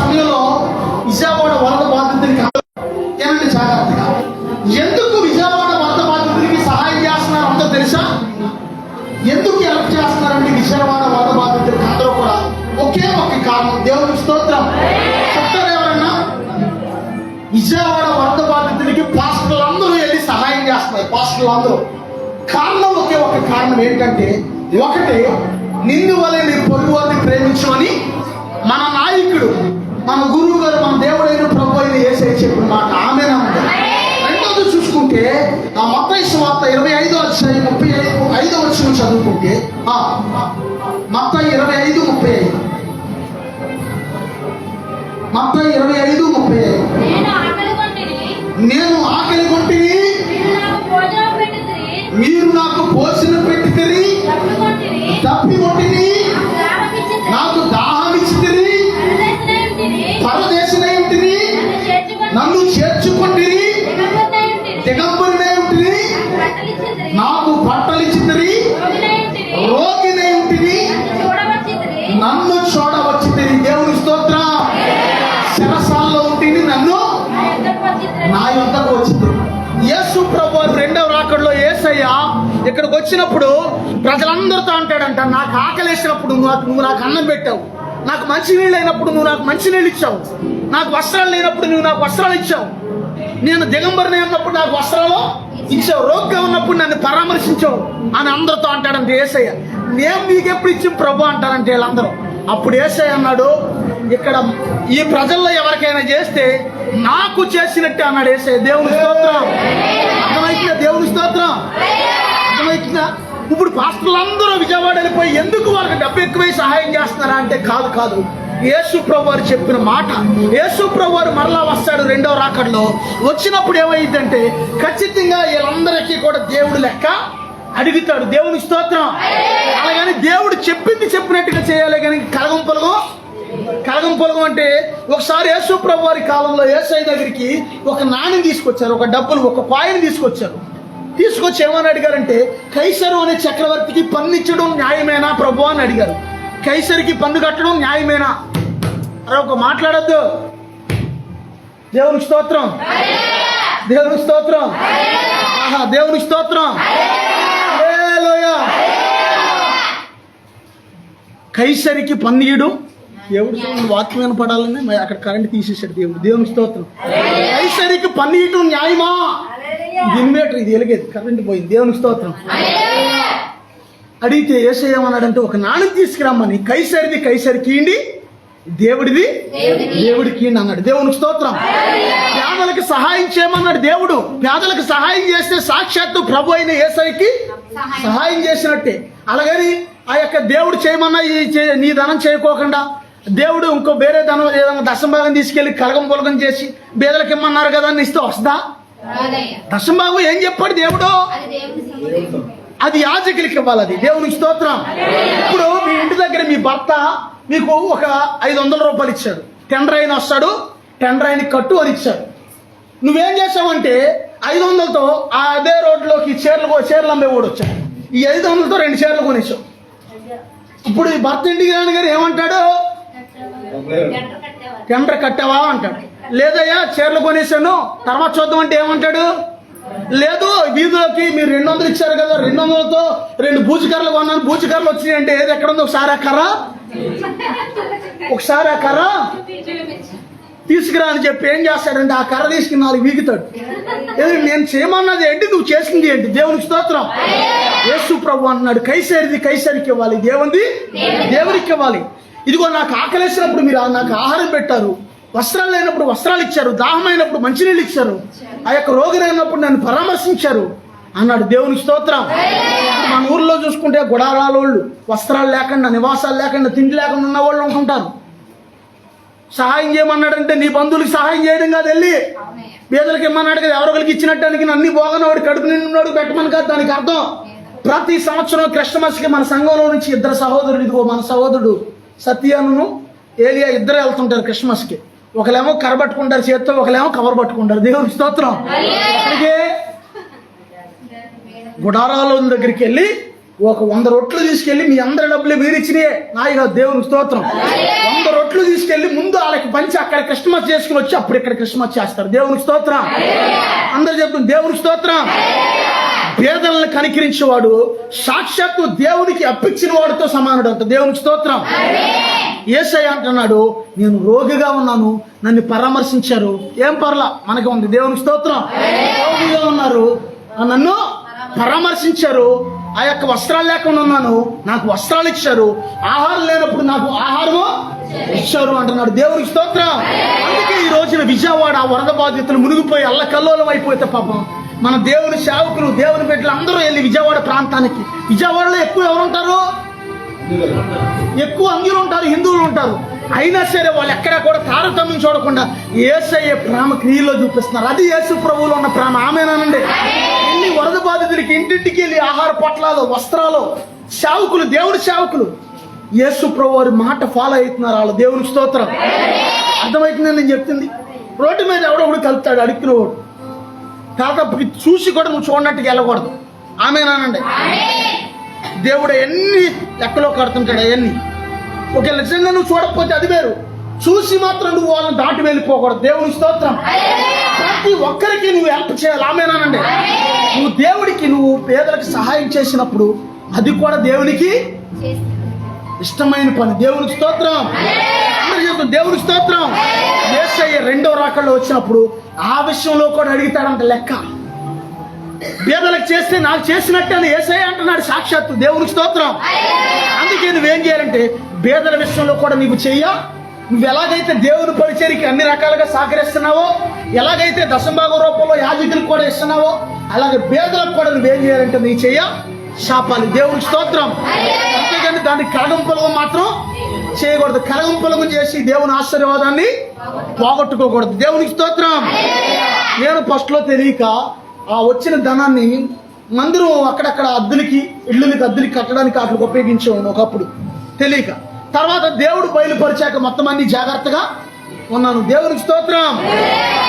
సమయంలో విజయవాడ వరద బాధితులకి ఏమంటే జాగ్రత్తగా ఎందుకు విజయవాడ వరద బాధితులకి సహాయం చేస్తున్నారు అంతా తెలుసా? ఎందుకు హెల్ప్ చేస్తున్నారంటే విజయవాడ వరద బాధితులకి అందరూ కూడా ఒకే ఒక కారణం. దేవునికి స్తోత్రం. చెప్తారు ఎవరన్నా? విజయవాడ వరద బాధితులకి పాస్టర్లు అందరూ వెళ్ళి సహాయం చేస్తున్నారు. పాస్టర్లు అందరూ కారణం ఒకే ఒక కారణం ఏంటంటే, ఒకటి నిన్ను వలె నీ పొరుగువారిని ప్రేమించమని మన నాయకుడు, మన గురువు గారు, మన దేవుడైన ప్రభు అయిన యేసయ్య చెప్పిన మాట. ఆమేనన్నమాట. రెండోది చూసుకుంటే ఆ మత్తయి సువార్త 25:35 చదువుకుంటే మత్తయి 25:35 మత్తయి 25:35 నేను ఆకలి కొంటిని, మీరు నాకు భోజనం పెట్టితిరి, తప్పి కొట్టిని, నాకు దాహం ఇచ్చితిరి, పరదేశినై ఉంటిని, నన్ను చేర్చుకొంటిరి, దిగంబరినై ఉంటిని, నాకు బట్టలు ఇచ్చితిరి, రోగినై ఉంటిని, నన్ను చూడవచ్చితిరి. దేవుని స్తోత్రం. శిరసాల్లో ఉంటిని, నన్ను నా యొద్దకు వచ్చింది. యేసు ప్రభు రెండవ రాకడలో యేసయ్య ఇక్కడికి వచ్చినప్పుడు ప్రజలందరితో అంటాడంట, నాకు ఆకలేసినప్పుడు నువ్వు నాకు అన్నం పెట్టావు, నాకు మంచినీళ్ళు అయినప్పుడు నువ్వు నాకు మంచినీళ్ళు ఇచ్చావు, నాకు వస్త్రాలు లేనప్పుడు నువ్వు నాకు వస్త్రాలు ఇచ్చావు, నేను దిగంబరిని ఉన్నప్పుడు నాకు వస్త్రాలు ఇచ్చావు, రోగ్గా ఉన్నప్పుడు నన్ను పరామర్శించావు అని అందరితో అంటాడంట యేసయ్య. నేను నీకెప్పుడు ఇచ్చిన ప్రభు అంటారంటే వీళ్ళందరూ. అప్పుడు యేసయ్య అన్నాడు, ఇక్కడ ఈ ప్రజల్లో ఎవరికైనా చేస్తే నాకు చేసినట్టే అన్నాడు యేసయ్య. దేవుని స్తోత్రం. అర్థమైందా? దేవుని స్తోత్రం. అర్థమైందా? ఇప్పుడు పాస్టర్లందరూ విజయవాడ వెళ్ళిపోయి ఎందుకు వాళ్ళకి డబ్బు ఎక్కువై సహాయం చేస్తున్నారా అంటే కాదు. యేసు ప్రభు వారు చెప్పిన మాట. యేసు ప్రభు వారు మరలా వస్తాడు రెండవ రాకడలో. వచ్చినప్పుడు ఏమైందంటే ఖచ్చితంగా వీళ్ళందరికీ కూడా దేవుడు లెక్క అడుగుతాడు. దేవుని స్తోత్రం. అలాగని దేవుడు చెప్పింది చెప్పినట్టుగా చేయాలి కానీ కలగం పొలగం అంటే ఒకసారి యేసు ప్రభు వారి కాలంలో యేసయ్య దగ్గరికి ఒక నాణ్యం తీసుకొచ్చారు, ఒక డబ్బులు, ఒక కాయిన్ తీసుకొచ్చి ఏమని అడిగారంటే, కైసరు అనే చక్రవర్తికి పన్ను ఇచ్చడం న్యాయమేనా ప్రభు అని అడిగారు. కైసరికి పన్ను కట్టడం న్యాయమేనా? అరే ఒక మాట్లాడద్దు. దేవుని స్తోత్రం. దేవుని స్తోత్రం. దేవుని స్తోత్రం. హల్లెలూయా. కైసరికి పన్ను ఇయ్యడం, దేవుడు వాక్యం వినపడాలని అక్కడ కరెంట్ తీసేసాడు దేవుడు. దేవుని స్తోత్రం. కైసరికి పన్ను ఇయ్యడం న్యాయమా? ఇన్వేటర్ ఇది వెలిగేది, కరెంట్ పోయింది. దేవుని స్తోత్రం. అడిగితే యేసయ్య ఏమన్నాడంటే, ఒక నాణ్యం తీసుకురమ్మని, కైసరిది కైసరికి ఇయ్యండి, దేవుడిది దేవుడికి అన్నాడు. దేవుని స్తోత్రం. పేదలకు సహాయం చేయమన్నాడు దేవుడు. పేదలకు సహాయం చేస్తే సాక్షాత్తు ప్రభు అయిన యేసయ్యకి సహాయం చేసినట్టే. అలాగని ఆ యొక్క దేవుడు చేయమన్నా నీ ధనం చేయకోకుండా దేవుడు ఇంకో వేరే ధనం ఏదైనా దశంభాగం తీసుకెళ్లి కలగం పొలగం చేసి బేదలకు ఇమ్మన్నారు కదా అని ఇస్తే వస్తుందా? దశంభాగం ఏం చెప్పాడు దేవుడు? అది యాజకులకి ఇవ్వాలి. అది దేవునికి స్తోత్రం. ఇప్పుడు మీ ఇంటి దగ్గర మీ భర్త మీకు ఒక 500 రూపాయలు ఇచ్చాడు. టెండర్ అయిన వస్తాడు, టెండర్ అయిన కట్టు అని ఇచ్చాడు. నువ్వేం చేసావంటే 500తో అదే రోడ్లోకి చీరలు అమ్మేవాడు వచ్చాడు. ఈ 500తో 2 చీరలు కొనేసావు. ఇప్పుడు ఈ భర్త ఇంటికి రాని గారు ఏమంటాడు? టెండర్ కట్టావా అంటాడు. లేదయ్యా చీరలు కొనేసాను తర్వాత చూద్దాం అంటే ఏమంటాడు? లేదు, వీధిలోకి మీరు 200 ఇచ్చారు కదా, 200తో 2 బూచికర్రలు కొన్నాను, బూచికర్రలు వచ్చినాయి అంటే ఏది ఎక్కడ ఉంది? ఒకసారి ఆ కర్ర తీసుకురా అని చెప్పి ఏం చేస్తాడంటే ఆ కర్ర తీసుకుని 4 వీగుతాడు. నేను చేయమన్నది ఏంటి, నువ్వు చేసింది ఏంటి? దేవునికి స్తోత్రం. యేసు ప్రభు అన్నాడు, కైసరిది కైసరికి ఇవ్వాలి, దేవునికి ఇవ్వాలి. ఇదిగో నాకు ఆకలేసినప్పుడు మీరు నాకు ఆహారం పెట్టారు, వస్త్రాలు లేనప్పుడు వస్త్రాలు ఇచ్చారు, దాహమైనప్పుడు మంచినీళ్ళు ఇచ్చారు, ఆ యొక్క రోగినైనప్పుడు నన్ను పరామర్శించారు అన్నాడు. దేవుని స్తోత్రం. మన ఊర్లో చూసుకుంటే గుడారాల వాళ్ళు, వస్త్రాలు లేకుండా, నివాసాలు లేకుండా, తిండి లేకుండా ఉన్న వాళ్ళు ఉంటుంటారు. సహాయం చేయమన్నాడంటే నీ బంధువులకి సహాయం చేయడం కాదు, వెళ్ళి పేదలకు ఇమ్మన్నాడు కదా, ఎవరొకరికి ఇచ్చినట్టానికి అన్ని పోగనవాడు కడుపు నిండున్నాడు పెట్టమని కాదు దానికి అర్థం. ప్రతి సంవత్సరం క్రిస్టమస్కి మన సంఘంలో నుంచి 2 సహోదరులు, ఇదిగో మన సహోదరుడు సత్యాను ఏలియా ఇద్దరు వెళ్తుంటారు క్రిస్మస్కి. ఒకలేమో కర్ర పట్టుకుంటారు చేత్తో, ఒకలేమో కవర్ పట్టుకుంటారు. దేవుని స్తోత్రం. అలాగే గుడారాల దగ్గరికి వెళ్ళి ఒక 100 రొట్లు తీసుకెళ్లి, మీ అందరి డబ్బులు మీరు ఇచ్చినాయే నాయన, దేవుని స్తోత్రం, 100 రొట్లు తీసుకెళ్లి ముందు వాళ్ళకి పంచి క్రిస్మస్ చేసుకుని వచ్చి అప్పుడు ఇక్కడ క్రిస్మస్ చేస్తారు. దేవునికి స్తోత్రం. అందరు చెప్తుంది దేవునికి స్తోత్రం. పేదలను కనికరించేవాడు సాక్షాత్తు దేవునికి అప్పించిన వాడితో సమానుడు అంట. దేవునికి స్తోత్రం. యేసయ్య అంటున్నాడు, నేను రోగిగా ఉన్నాను, నన్ను పరామర్శించారు. ఏం పర్లా, మనకి ఉంది. దేవునికి స్తోత్రం. రోగిగా ఉన్నారు, నన్ను పరామర్శించారు. ఆ యొక్క వస్త్రాలు లేకుండా ఉన్నాను, నాకు వస్త్రాలు ఇచ్చారు. ఆహారం లేనప్పుడు నాకు ఆహారము ఇచ్చారు అంటున్నాడు. దేవునికి స్తోత్రం. అందుకే ఈ రోజున విజయవాడ వరద బాధితులు మునిగిపోయి అల్లకల్లోలం అయిపోతే పాపం మన దేవుని సేవకులు, దేవుని బిడ్డలు అందరూ వెళ్ళి విజయవాడ ప్రాంతానికి. విజయవాడలో ఎక్కువ ఎవరు ఉంటారు? ఎక్కువ అంగులు ఉంటారు, హిందువులు ఉంటారు. అయినా సరే వాళ్ళు ఎక్కడా కూడా తారతమ్యం చూడకుండా యేసయ్య ప్రేమ క్రియలో చూపిస్తున్నారు. అది యేసు ప్రభువులో ఉన్న ప్రేమ. ఆమేనండి. ఎన్ని వరద బాధితులకి ఇంటింటికి వెళ్ళి ఆహార పొట్లాలు, వస్త్రాలు, సేవకులు, దేవుడి సేవకులు యేసు ప్రభు వారి మాట ఫాలో అవుతున్నారు వాళ్ళు. దేవునికి స్తోత్రం. అర్థమవుతుందని నేను చెప్తుంది. రోడ్డు మీద ఎవడొకడు కలుపుతాడు, అడుక్కునేవాడు. తాతప్పకి చూసి కూడా నువ్వు చూడనట్టుగా వెళ్ళకూడదు. ఆమేనండి. దేవుడు ఎన్ని లెక్కలో కడుతుంటాడు అవన్నీ. ఒక నిజంగా నువ్వు చూడకపోతే అది వేరు, చూసి మాత్రం నువ్వు వాళ్ళని దాటి వెళ్ళిపోకూడదు. దేవునికి స్తోత్రం. ప్రతి ఒక్కరికి నువ్వు హెల్ప్ చేయాలి. ఆమేనండి. నువ్వు దేవుడికి, నువ్వు పేదలకు సహాయం చేసినప్పుడు అది కూడా దేవునికి ఇష్టమైన పని. దేవునికి స్తోత్రం. దేవునికి స్తోత్రం. యేసయ్య రెండో రాకల్లో వచ్చినప్పుడు ఆ విషయంలో కూడా అడుగుతాడంట లెక్క. పేదలకు చేస్తే నాకు చేసినట్టే అని యేసయ్య అంటున్నాడు సాక్షాత్తు. దేవునికి స్తోత్రం. అందుకే నువ్వేం చేయాలంటే పేదల విషయంలో కూడా నీకు నువ్వు ఎలాగైతే దేవుని పరిచర్యకి అన్ని రకాలుగా సహకరిస్తున్నావో, ఎలాగైతే దశంభాగం రూపంలో యాజకులకు కూడా ఇస్తున్నావో, అలాగే పేదలకు కూడా నువ్వేం చేయాలంటే నీ శాపాలి. దేవునికి స్తోత్రం. అంతేగాని దాన్ని కలగంపులగం మాత్రం చేయకూడదు. కలగంపులగం చేసి దేవుని ఆశీర్వాదాన్ని పోగొట్టుకోకూడదు. దేవునికి స్తోత్రం. నేను ఫస్ట్లో తెలియక ఆ వచ్చిన ధనాన్ని మందిరం అక్కడక్కడ అద్దెలకి, ఇళ్ళకి అద్దెలకి కట్టడానికి అట్లా ఉపయోగించేవాడు ఒకప్పుడు తెలియక. తర్వాత దేవుడు బయలుపరిచాక మొత్తం అన్ని జాగ్రత్తగా ఉన్నాను. దేవునికి స్తోత్రం.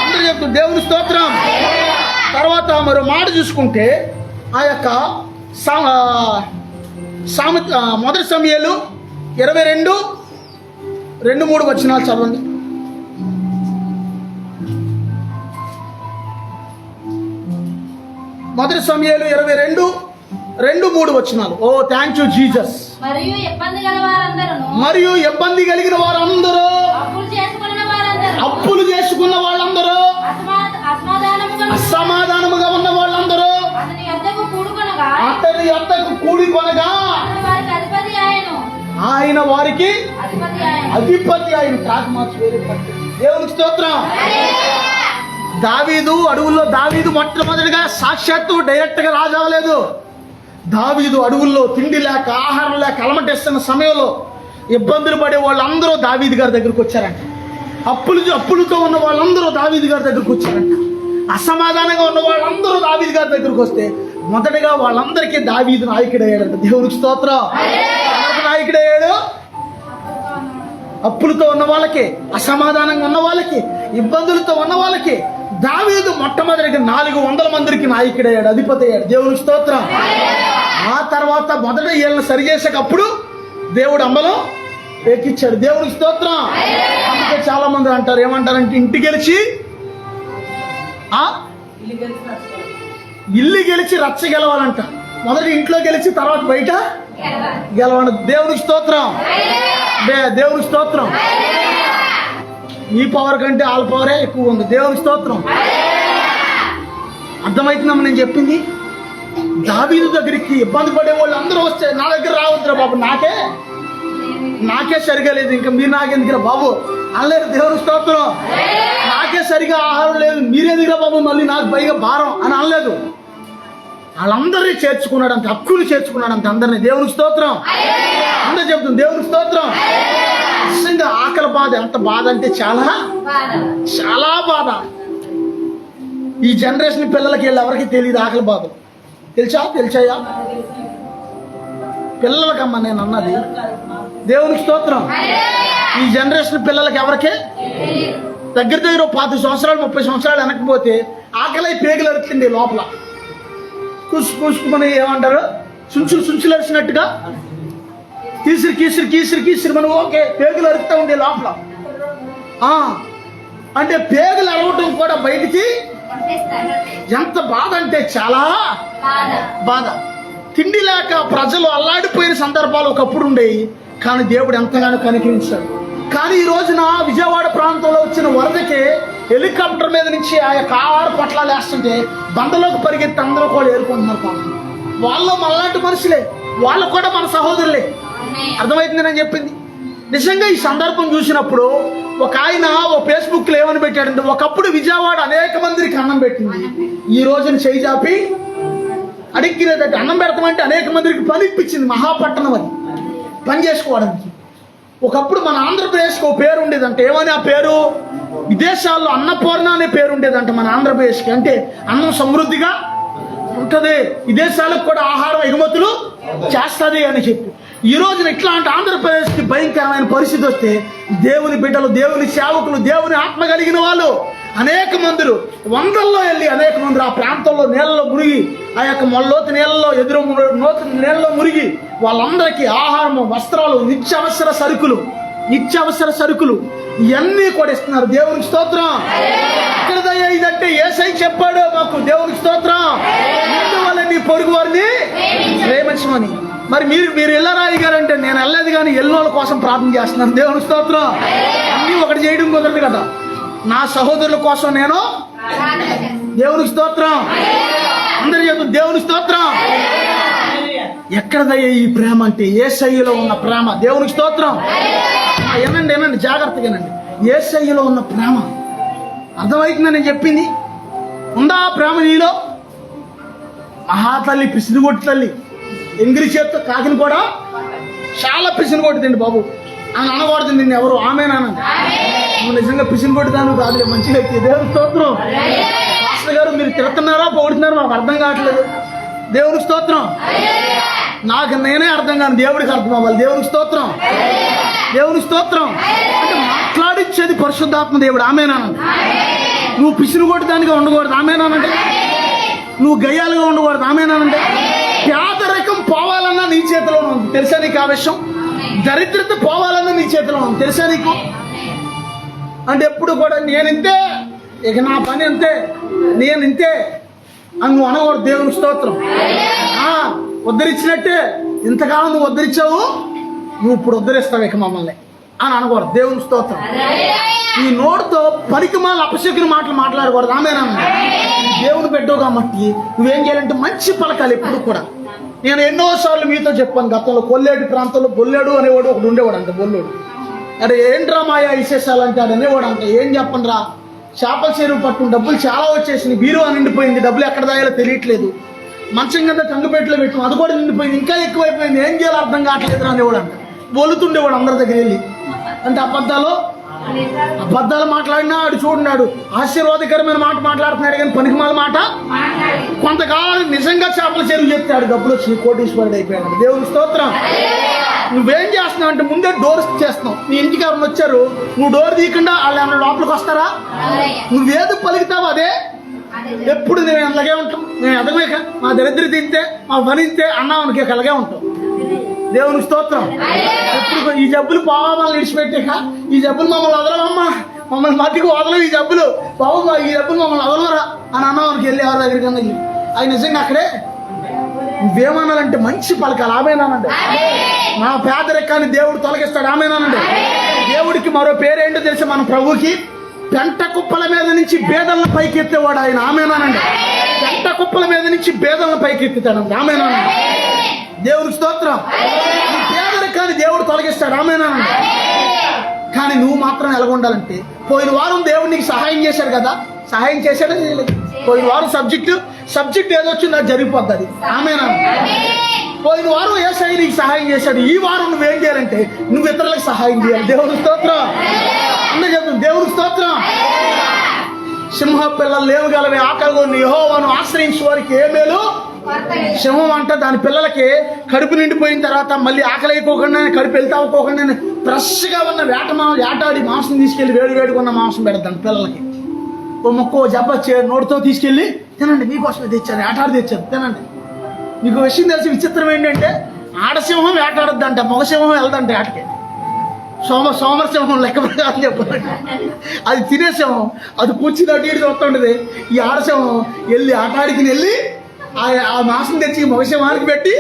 అందరూ చెప్తారు దేవునికి స్తోత్రం. తర్వాత మరో మాట చూసుకుంటే ఆ యొక్క మొదటి సమయాలు 22:2-3 వచనాలు చదవండి. మొదటి సమయాలు 22:2-3 వచనాలు. ఓ థ్యాంక్ యూ జీసస్. మరియు ఇబ్బంది కలిగిన వారందరూ, అప్పులు చేసుకున్న వాళ్ళందరూ, అసమాధానముగా ఉన్న వాళ్ళందరూ అతని యొద్దకు కూడుకొనగా ఆయన వారికి అధిపతి ఆయన. దేవునికి స్తోత్రం. దావీదు అడవుల్లో, దావీదు మొట్టమొదటిగా సాక్షాత్తు డైరెక్ట్ గా రాజు అవ్వలేదు. దావీదు అడవుల్లో తిండి లేక, ఆహారం లేక అలమటిస్తున్న సమయంలో ఇబ్బందులు పడే వాళ్ళందరూ దావీదు గారి దగ్గరకు వచ్చారంట. అప్పులతో ఉన్న వాళ్ళందరూ దావీదు గారి దగ్గరకు వచ్చారంట. అసమాధానంగా ఉన్న వాళ్ళందరూ దావీదు గారి దగ్గరకు వస్తే మొదటగా వాళ్ళందరికీ దావీదు నాయకుడయ్యాడంట. దేవునికి స్తోత్రం. నాయకుడయ్యాడు అప్పులతో ఉన్న వాళ్ళకి, అసమాధానంగా ఉన్న వాళ్ళకి, ఇబ్బందులతో ఉన్న వాళ్ళకి దావీదు మొట్టమొదటిగా 400 మందికి నాయకుడయ్యాడు, అధిపతి అయ్యాడు. దేవునికి స్తోత్రం. ఆ తర్వాత మొదట వీళ్ళని సరిచేసేటప్పుడు దేవుడు అమ్మలో ఎక్కిచ్చాడు. దేవునికి స్తోత్రం. అందుకే చాలా మంది అంటారు, ఏమంటారంటే ఇల్లు గెలిచి రచ్చ గెలవాలంట. మొదటి ఇంట్లో గెలిచి తర్వాత బయట గెలవాలి. దేవునికి స్తోత్రం. దేవునికి స్తోత్రం. ఈ పవర్ కంటే వాళ్ళ పవరే ఎక్కువ ఉంది. దేవునికి స్తోత్రం. అర్థమవుతుందమ్మా నేను చెప్పింది? దావీదు దగ్గరికి ఇబ్బంది పడే వాళ్ళు అందరూ వస్తే నా దగ్గర రావద్దురా బాబు, నాకే సరిగా లేదు, ఇంకా మీరు నాకెందుకురా బాబు అనలేదు. దేవునికి స్తోత్రం. నాకే సరిగా ఆహారం లేదు, మీరెందుకురా బాబు మళ్ళీ నాకు పైగా భారం అని అనలేదు. వాళ్ళందరినీ చేర్చుకున్నాడంటే, హక్కులు చేర్చుకున్నాడంటే అందరినీ. దేవునికి స్తోత్రం. అందరూ చెప్తుంది దేవునికి స్తోత్రం. నిజంగా ఆకలి బాధ ఎంత బాధ అంటే చాలా చాలా బాధ. ఈ జనరేషన్ పిల్లలకి వెళ్ళి ఎవరికి తెలియదు ఆకలి బాధ. తెలిసాయా పిల్లలకమ్మా నేను అన్నది. దేవునికి స్తోత్రం. ఈ జనరేషన్ పిల్లలకి ఎవరికే దగ్గర 20 సంవత్సరాలు 30 సంవత్సరాలు వెనకపోతే ఆకలి పేగులు అరుతుంది లోపల. కూసుకుని ఏమంటారు, సుంచులు అరిచినట్టుగా కీసిరి మనం ఓకే పేగులు అరుస్తూ ఉండే లోపల. అంటే పేగులు అరవటం కూడా బయటికి. ఎంత బాధ అంటే చాలా బాధ. తిండి లేక ప్రజలు అల్లాడిపోయిన సందర్భాలు ఒకప్పుడు ఉండేవి, కానీ దేవుడు ఎంతగానో కనికరించాడు. కానీ ఈ రోజున విజయవాడ ప్రాంతంలో వచ్చిన వరదకి హెలికాప్టర్ మీద నుంచి ఆ యొక్క ఆహార పొట్లాలు వేస్తుంటే బండలోకి పరిగెత్తి అందరూ కూడా ఏరుకుంటున్నారు. పాపం వాళ్ళు మనలాంటి మనుషులే, వాళ్ళు కూడా మన సహోదరులే. అర్థమవుతుంది నేను చెప్పింది. నిజంగా ఈ సందర్భం చూసినప్పుడు ఒక ఆయన ఓ ఫేస్బుక్లో ఏమని పెట్టాడంటే, ఒకప్పుడు విజయవాడ అనేక మందికి అన్నం పెట్టింది, ఈ రోజున చేయి చాపి అడిగినట్టు అన్నం పెడతామంటే అనేక మందికి పని ఇప్పించింది. మహాపట్టణం అది పని చేసుకోవడానికి. ఒకప్పుడు మన ఆంధ్రప్రదేశ్కి ఒక పేరు ఉండేదంట. ఏమని ఆ పేరు? విదేశాల్లో అన్నపూర్ణ అనే పేరు ఉండేదంట మన ఆంధ్రప్రదేశ్కి. అంటే అన్నం సమృద్ధిగా ఉంటుంది, విదేశాలకు కూడా ఆహారం ఎగుమతులు చేస్తుంది అని చెప్పి. ఈ రోజున ఇట్లాంటి ఆంధ్రప్రదేశ్కి భయంకరమైన పరిస్థితి వస్తే దేవుని బిడ్డలు, దేవుని సేవకులు, దేవుని ఆత్మ కలిగిన వాళ్ళు అనేక మందులు వందల్లో వెళ్ళి అనేక మంది ఆ ప్రాంతంలో నీళ్ళలో మునిగి, ఆ యొక్క మొల్లోతు నీళ్ళలో నోతు నీళ్ళలో మునిగి వాళ్ళందరికీ ఆహారము, వస్త్రాలు, నిత్యావసర సరుకులు ఇవన్నీ కూడా ఇస్తున్నారు. దేవునికి స్తోత్రం. ఎక్కడదయ్యా ఇదంటే యేసయ్య చెప్పాడు మాకు. దేవునికి స్తోత్రం. వల్ల నీ పొరుగు వారిని ప్రేమించమని. మరి మీరు వెళ్ళరాయి గారంటే నేను వెళ్ళలేదు, కానీ ఎల్లోళ్ళ కోసం ప్రార్థన చేస్తున్నాను. దేవునికి స్తోత్రం. అన్నీ ఒకటి చేయడం కుదరదు కదా. నా సహోదరుల కోసం నేను దేవునికి స్తోత్రం. అందరి చెప్తాను దేవునికి స్తోత్రం. ఎక్కడదయ్యా ఈ ప్రేమ అంటే యేసయ్యలో ఉన్న ప్రేమ. దేవునికి స్తోత్రం. వినండి జాగ్రత్తగా వినండి. యేసయ్యలో ఉన్న ప్రేమ అర్థమవుతుందని నేను చెప్పింది. ఉందా ప్రేమ నీలో? మహాతల్లి పిసినిగొట్టు తల్లి ఎంగిరి చేత్తో కాకిని కూడా చాలా పిసినిగొట్టిందండి బాబు అని అనకూడదు. నిన్ను ఎవరు ఆమెనానండి. నువ్వు నిజంగా పిసినిగొట్టుదాను కాదు, మంచిగా అయితే. దేవుని స్తోత్రం. మాస్టర్ గారు మీరు తిడుతున్నారా పొగుడుతున్నారో నాకు అర్థం కావట్లేదు. దేవునికి స్తోత్రం. నాకు నేనే అర్థం కాను, దేవుడికి అర్థం అవ్వాలి. దేవునికి స్తోత్రం. దేవునికి స్తోత్రం. అంటే మాట్లాడిచ్చేది పరిశుద్ధాత్మ దేవుడు. ఆమెనానండి. నువ్వు పిసినిగొట్టు దానిగా ఉండకూడదు. ఆమెనానండి. నువ్వు గయ్యాలుగా ఉండకూడదు. ఆమెనానండి. పేదరికం పోవాలన్నా నీ చేతిలోనే ఉంది, తెలుసా నీకు ఆ విషయం? దరిద్రత పోవాలన్నా నీ చేతిలో ఉంది, తెలుసా నీకు? అంటే ఎప్పుడు కూడా నేనింతే, ఇక నా పని అంతే, నేనింతే అని నువ్వు అనకూడదు. దేవునికి స్తోత్రం. ఉద్ధరించినట్టే ఇంతకాలం నువ్వు ఉద్ధరించావు, నువ్వు ఇప్పుడు ఉద్ధరిస్తావు ఇక మమ్మల్ని అని అనకూడదు. దేవునికి స్తోత్రం. ఈ నోటితో పనికిమాల అపశకుని మాటలు మాట్లాడకూడదు. ఆమెనన్న దేవుని పెట్టవు కాబట్టి నువ్వేం చేయాలంటే మంచి పలకాలి ఎప్పుడు కూడా. నేను ఎన్నోసార్లు మీతో చెప్పాను గతంలో, కొల్లేడు ప్రాంతంలో బొల్లేడు అనేవాడు ఒకడు ఉండేవాడు అంట. బొల్లోడు అరే ఏంట్రా మాయా విశేషాలు అంటే ఆడు అనేవాడు అంట. ఏం చెప్పండి రా, చేపల చెరువు పట్టుకుని డబ్బులు చాలా వచ్చేసింది, బీరువా నిండిపోయింది, డబ్బులు ఎక్కడ దాయాలో తెలియట్లేదు, మంచం కింద కంగుపెట్టులో పెట్టు అది కూడా నిండిపోయింది, ఇంకా ఎక్కువైపోయింది, ఏం చేయాలో అర్థం కావట్లేదు అనేవాడు అంట. బొలుతుండేవాడు అందరి దగ్గర వెళ్ళి. అంటే అబద్ధాలు మాట్లాడినా ఆడు చూడన్నాడు ఆశీర్వాదకరమైన మాట మాట్లాడుతున్నాడు, కానీ పనికిమాల మాట. కొంతకాలం నిజంగా చేపల చెరువు చెప్తాడు, డబ్బులు వచ్చి కోటీశ్వరుడు అయిపోయాడు. దేవుని స్తోత్రం. నువ్వేం చేస్తున్నావు అంటే ముందే డోర్ చేస్తున్నావు. నీ ఇంటికి ఎవరైనా వచ్చారు, నువ్వు డోర్ తీయకుండా వాళ్ళు ఏమైనా లోపలికి వస్తారా? నువ్వేది పలుకుతావు అదే. ఎప్పుడు నేను అలాగే ఉంటాం. నేను ఎదగలేక మా దరిద్ర తింటే మా పని తింటే అన్నామనికి అలాగే ఉంటాం. దేవుని స్తోత్రం. ఎప్పుడు ఈ జబ్బులు మమ్మల్ని విడిచిపెట్టాక, ఈ జబ్బులు మమ్మల్ని వదలవమ్మా, మమ్మల్ని మట్టికి వదలవు, ఈ జబ్బులు బాబు ఈ జబ్బులు మమ్మల్ని వదలవరా అని అన్నామనికి వెళ్ళి ఎవరి దగ్గరికి అన్నది ఆయన నిజంగా అక్కడే నువ్వేమన్నాలంటే మంచి పలకాలి. ఆమెనానండి. నా పేదరికాన్ని దేవుడు తొలగిస్తాడు. ఆమెనానండి. దేవుడికి మరో పేరేంటో తెలిసి మన ప్రభుకి పెంట కుప్పల మీద నుంచి బేదలను పైకెత్తేవాడు ఆయన. ఆమెనానండి. పెంట కుప్పల మీద నుంచి బేదలను పైకెత్తుతాడు. ఆమెనానండి. దేవుడికి స్తోత్రం. నీ పేదరికాన్ని దేవుడు తొలగిస్తాడు. ఆమెనానండి. కానీ నువ్వు మాత్రం ఎలాగుండాలంటే, పోయిన వారం దేవుడు నీకు సహాయం చేశాడు కదా, సహాయం చేశాడో చేయలేదు. పోయిన వారం సబ్జెక్ట్ ఏదో వచ్చింది అది జరిగిపోద్ది. అది ఆమెనానండి. పోయిన వారం యేసయ్య నీకు సహాయం చేశాడు, ఈ వారం నువ్వేం చేయాలంటే నువ్వు ఇతరులకు సహాయం చేయాలి. దేవుడికి స్తోత్రం. అందరూ చెప్తాను దేవుడికి స్తోత్రం. సింహ పిల్లలు లేవగలవే ఆకలిగొని యెహోవాను ఆశ్రయించే వారికి ఏ మేలు. సింహం అంట దాని పిల్లలకి కడుపు నిండిపోయిన తర్వాత మళ్ళీ ఆకలి అయిపోకుండా, కడుపు వెళ్తా అవ్వకోకుండా ఫ్రెష్గా ఉన్న వేటాడి మాంసం తీసుకెళ్ళి వేడిగా ఉన్న మాంసం పెడతాను పిల్లలకి. ఓ మొక్క జబ్బ నోటితో తీసుకెళ్ళి తినండి, మీకోసమే తెచ్చాను, వేటాడి తెచ్చాను, తినండి. మీకు విషయం తెలిసి విచిత్రం ఏంటంటే ఆడసింహం వేటాడద్దంట, మగసింహం వెళ్దంట ఆటకి. సోమరసింహం లెక్క ప్రకారం చెప్పాలి. అది తినేసాము, అది కూర్చుని అటు ఇటు చూస్తుంటది. ఈ ఆడసింహం వెళ్ళి ఆటాడికి వెళ్ళి ఆ మాంసం తెచ్చి మగసింహానికి పెట్టి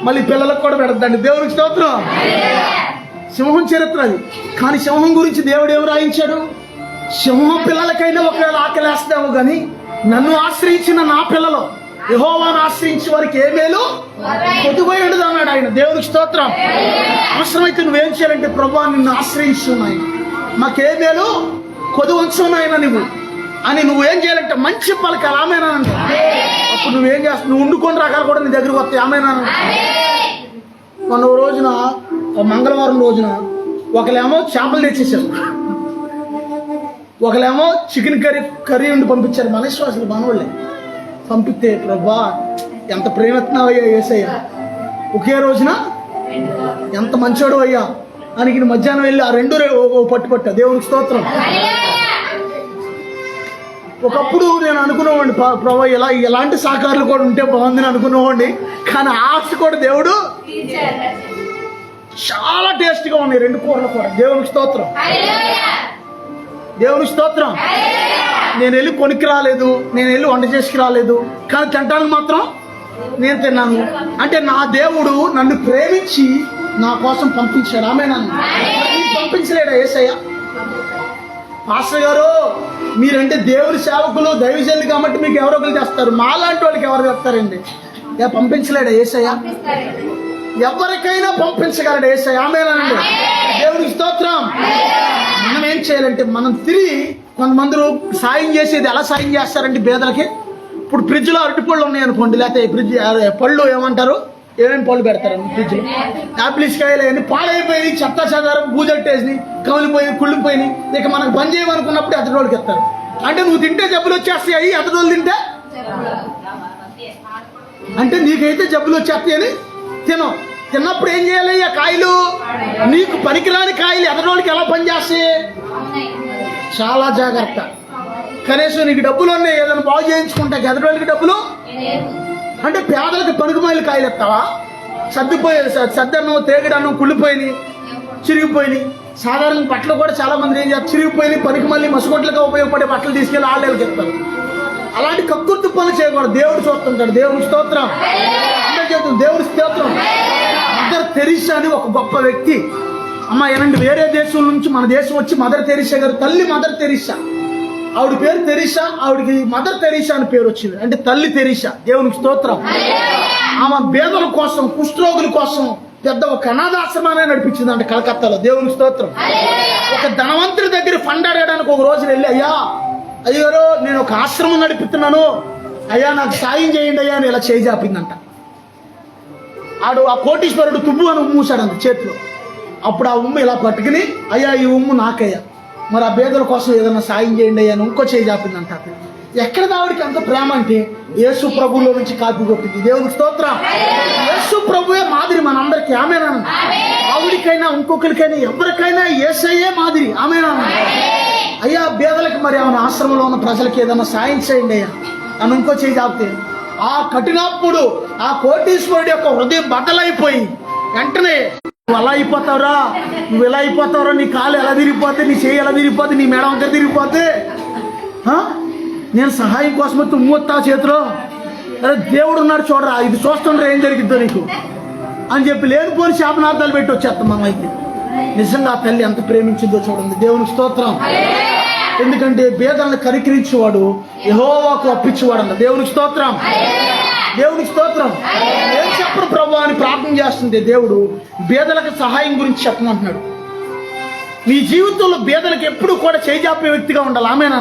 మళ్ళీ పిల్లలకు కూడా పెడతాండి. దేవునికి స్తోత్రం. సింహం చరిత్ర అది. కానీ సింహం గురించి దేవుడు ఏమి రాయించాడు? సింహం పిల్లలకైనా ఒకవేళ ఆకలేస్తాము కానీ నన్ను ఆశ్రయించిన నా పిల్లలు యెహోవాను ఆశ్రయించే వారికి ఏ మేలు కొద్దిపోయి ఉండదు అన్నాడు ఆయన. దేవునికి స్తోత్రం. అవసరమైతే నువ్వేం చేయాలంటే, ప్రభువా నిన్ను ఆశ్రయిస్తున్నాయి, మాకే మేలు కొద్ది ఉంచున్నాయినా నువ్వు అని నువ్వేం చేయాలంటే మంచి పలకాలి. ఆమెనానండి. అప్పుడు నువ్వేం చేస్తావు? నువ్వు వండుకొని రకాలు కూడా నీ దగ్గరకు వస్తాయి. ఆమెనానండి. మొన్న రోజున మంగళవారం రోజున ఒకలేమో చేపలు తెచ్చేసారు, ఒకలేమో చికెన్ కర్రీ ఉండి పంపించారు. మన విశ్వాసులు మనవాళ్ళే పంపిస్తే, ప్రభా ఎంత ప్రేమత్నావయ్యా యేసయ్య, ఒకే రోజున ఎంత మంచోడు అయ్యా అని మధ్యాహ్నం వెళ్ళి ఆ రెండు పట్టు దేవునికి స్తోత్రం. ఒకప్పుడు నేను అనుకునేవాడిని, ప్రభా ఎలాంటి సహకారాలు కూడా ఉంటే బాగుందని అనుకునేవాడిని. కానీ ఆశ కూడా దేవుడు చాలా టేస్ట్గా ఉన్నాయి రెండు కూరలు కూడా. దేవునికి స్తోత్రం. దేవునికి స్తోత్రం. నేను వెళ్ళి కొనికి రాలేదు, నేను వెళ్ళి వంట చేసుకు రాలేదు, కానీ తింటానికి మాత్రం నేను తిన్నాను. అంటే నా దేవుడు నన్ను ప్రేమించి నా కోసం పంపించాడు. ఆమె నన్ను పంపించలేడా యేసయ్య? పాస్టర్ గారు మీరంటే దేవుడి సేవకులు, దైవజనులు కాబట్టి మీకు ఎవరో ఒకరు చేస్తారు, మాలాంటి వాళ్ళకి ఎవరు చేస్తారండి? పంపించలేడా యేసయ్య? ఎవరికైనా పంపించగలడు యేసయ్య. ఆమేనండి. దేవునికి స్తోత్రం. మనం ఏం చేయాలంటే, మనం తిరిగి కొంతమంది సాయం చేసేది ఎలా సాయం చేస్తారంటే పేదలకి, ఇప్పుడు ఫ్రిడ్జ్లో అరటిపళ్ళు ఉన్నాయి అనుకోండి, లేకపోతే ఫ్రిడ్జ్ పళ్ళు ఏమంటారు, ఏమేమి పళ్ళు పెడతారండి ఫ్రిడ్జ్లో? యాపిల్స్ కాయలు అవన్నీ పాడైపోయి చెత్త చెదారం బూజట్టేసి కమిలిపోయి కుళ్ళిపోయి ఇక మనకు పని చేయమనుకున్నప్పుడు ఎదరోళ్ళకి ఇస్తారు. అంటే నువ్వు తింటే జబ్బులు వచ్చేస్తాయి, అయ్యి ఎదరోళ్ళు తింటే అంటే నీకైతే జబ్బులు వచ్చేస్తాయి అని తిన్నప్పుడు ఏం చేయాలి? ఆ కాయలు నీకు పనికిరాని కాయలు ఎదరోళ్ళకి ఎలా పనిచేస్తాయి? చాలా జాగ్రత్త. కనీసం నీకు డబ్బులు ఉన్నాయి, ఏదైనా బాగు చేయించుకుంటా, ఎదరోళ్ళకి డబ్బులు అంటే పేదలకు పనికిమాలి కాయలు ఎత్తావా? సద్దన్నం తేగడన్నం కుళ్ళిపోయినాయి, చిరిగిపోయినాయి. సాధారణ బట్టలు కూడా చాలా మంది ఏం చేస్తారు, చిరిగిపోయినాయి, పనికి మళ్ళీ మసుగొట్లుగా ఉపయోగపడే బట్టలు తీసుకెళ్ళి ఆళ్ళకి చెప్తారు. అలాంటి కక్కుర్తి పనులు చేయకూడదు. దేవుడు చూస్తుంటాడు. దేవుని స్తోత్రం. దేవుడి స్తోత్రం. మదర్ తెరీసా అని ఒక గొప్ప వ్యక్తి, అమ్మ ఏనండి, వేరే దేశం నుంచి మన దేశం వచ్చి మదర్ తెరీసా గారు తల్లి మదర్ తెరీసా, ఆవిడ పేరు తెరీసా, ఆవిడకి మదర్ తెరీసా అని పేరు వచ్చింది, అంటే తల్లి తెరీసా. దేవునికి స్తోత్రం. ఆమె పేదల కోసం, కుష్ఠరోగుల కోసం పెద్ద ఒక అనాథాశ్రమాన్ని నడిపించింది అంటే కలకత్తాలో. దేవునికి స్తోత్రం. ఒక ధనవంతుడి దగ్గర ఫండ్ అడగడానికి ఒక రోజు వెళ్ళి, అయ్యారో నేను ఒక ఆశ్రమం నడిపిస్తున్నాను, అయ్యా నాకు సాయం చేయండి అయ్యా అని ఇలా చేయి జాపిందంట. ఆ కోటీశ్వరుడు తుబ్బు అని మూసాడంత చేతిలో. అప్పుడు ఆ ఉమ్ము ఇలా పట్టుకుని, అయ్యా ఈ ఉమ్ము నాకయ్యా, మరి ఆ పేదల కోసం ఏదైనా సాయం చేయండి అయ్యా అని ఇంకో చేయి జాపిందంట. ఎక్కడ ఆవిడికి అంత ప్రేమ అంటే యేసు ప్రభువులో నుంచి కాపీ కొట్టింది. దేవునికి స్తోత్రం. యేసు ప్రభువే మాదిరి మనందరికీ. ఆమేనా? ఆవిడికైనా ఇంకొకరికైనా ఎవరికైనా యేసయ్యే మాదిరి. ఆమేనా? అయ్యా పేదలకు మరి ఏమైనా ఆశ్రమంలో ఉన్న ప్రజలకి ఏదైనా సాయం చేయండి అయ్యా అని ఇంకో చేయి జాపితే, ఆ కఠినప్పుడు ఆ కోటీశ్వరుడు యొక్క హృదయం బద్దలైపోయి వెంటనే, నువ్వు అలా అయిపోతావురా, నువ్వు ఎలా అయిపోతావురా, నీ కాలు ఎలా తిరిగిపోతే, నీ చేయి ఎలా తిరిగిపోతే, నీ మెడ అంతా తిరిగిపోతే, నేను సహాయం కోసం తుమ్మొత్తా చేతిలో, అరే దేవుడు ఉన్నాడు చూడరా, ఇది చూస్తుండ్రా ఏం జరిగిద్దో నీకు అని చెప్పి లేనిపోని శాపనార్థాలు పెట్టి వచ్చేస్తాం మనం. అయితే నిజంగా ఆ తల్లి ఎంత ప్రేమించిందో చూడండి. దేవునికి స్తోత్రం. ఎందుకంటే పేదలను కరికరించేవాడు యెహోవాకు అప్పించేవాడు అన్న. దేవునికి స్తోత్రం. దేవునికి స్తోత్రం. ఏం చెప్పరు ప్రభు అని ప్రార్థన చేస్తుంటే దేవుడు పేదలకు సహాయం గురించి చెప్పమంటున్నాడు. నీ జీవితంలో పేదలకు ఎప్పుడు కూడా చేజాపే వ్యక్తిగా ఉండాలి. ఆమేనా?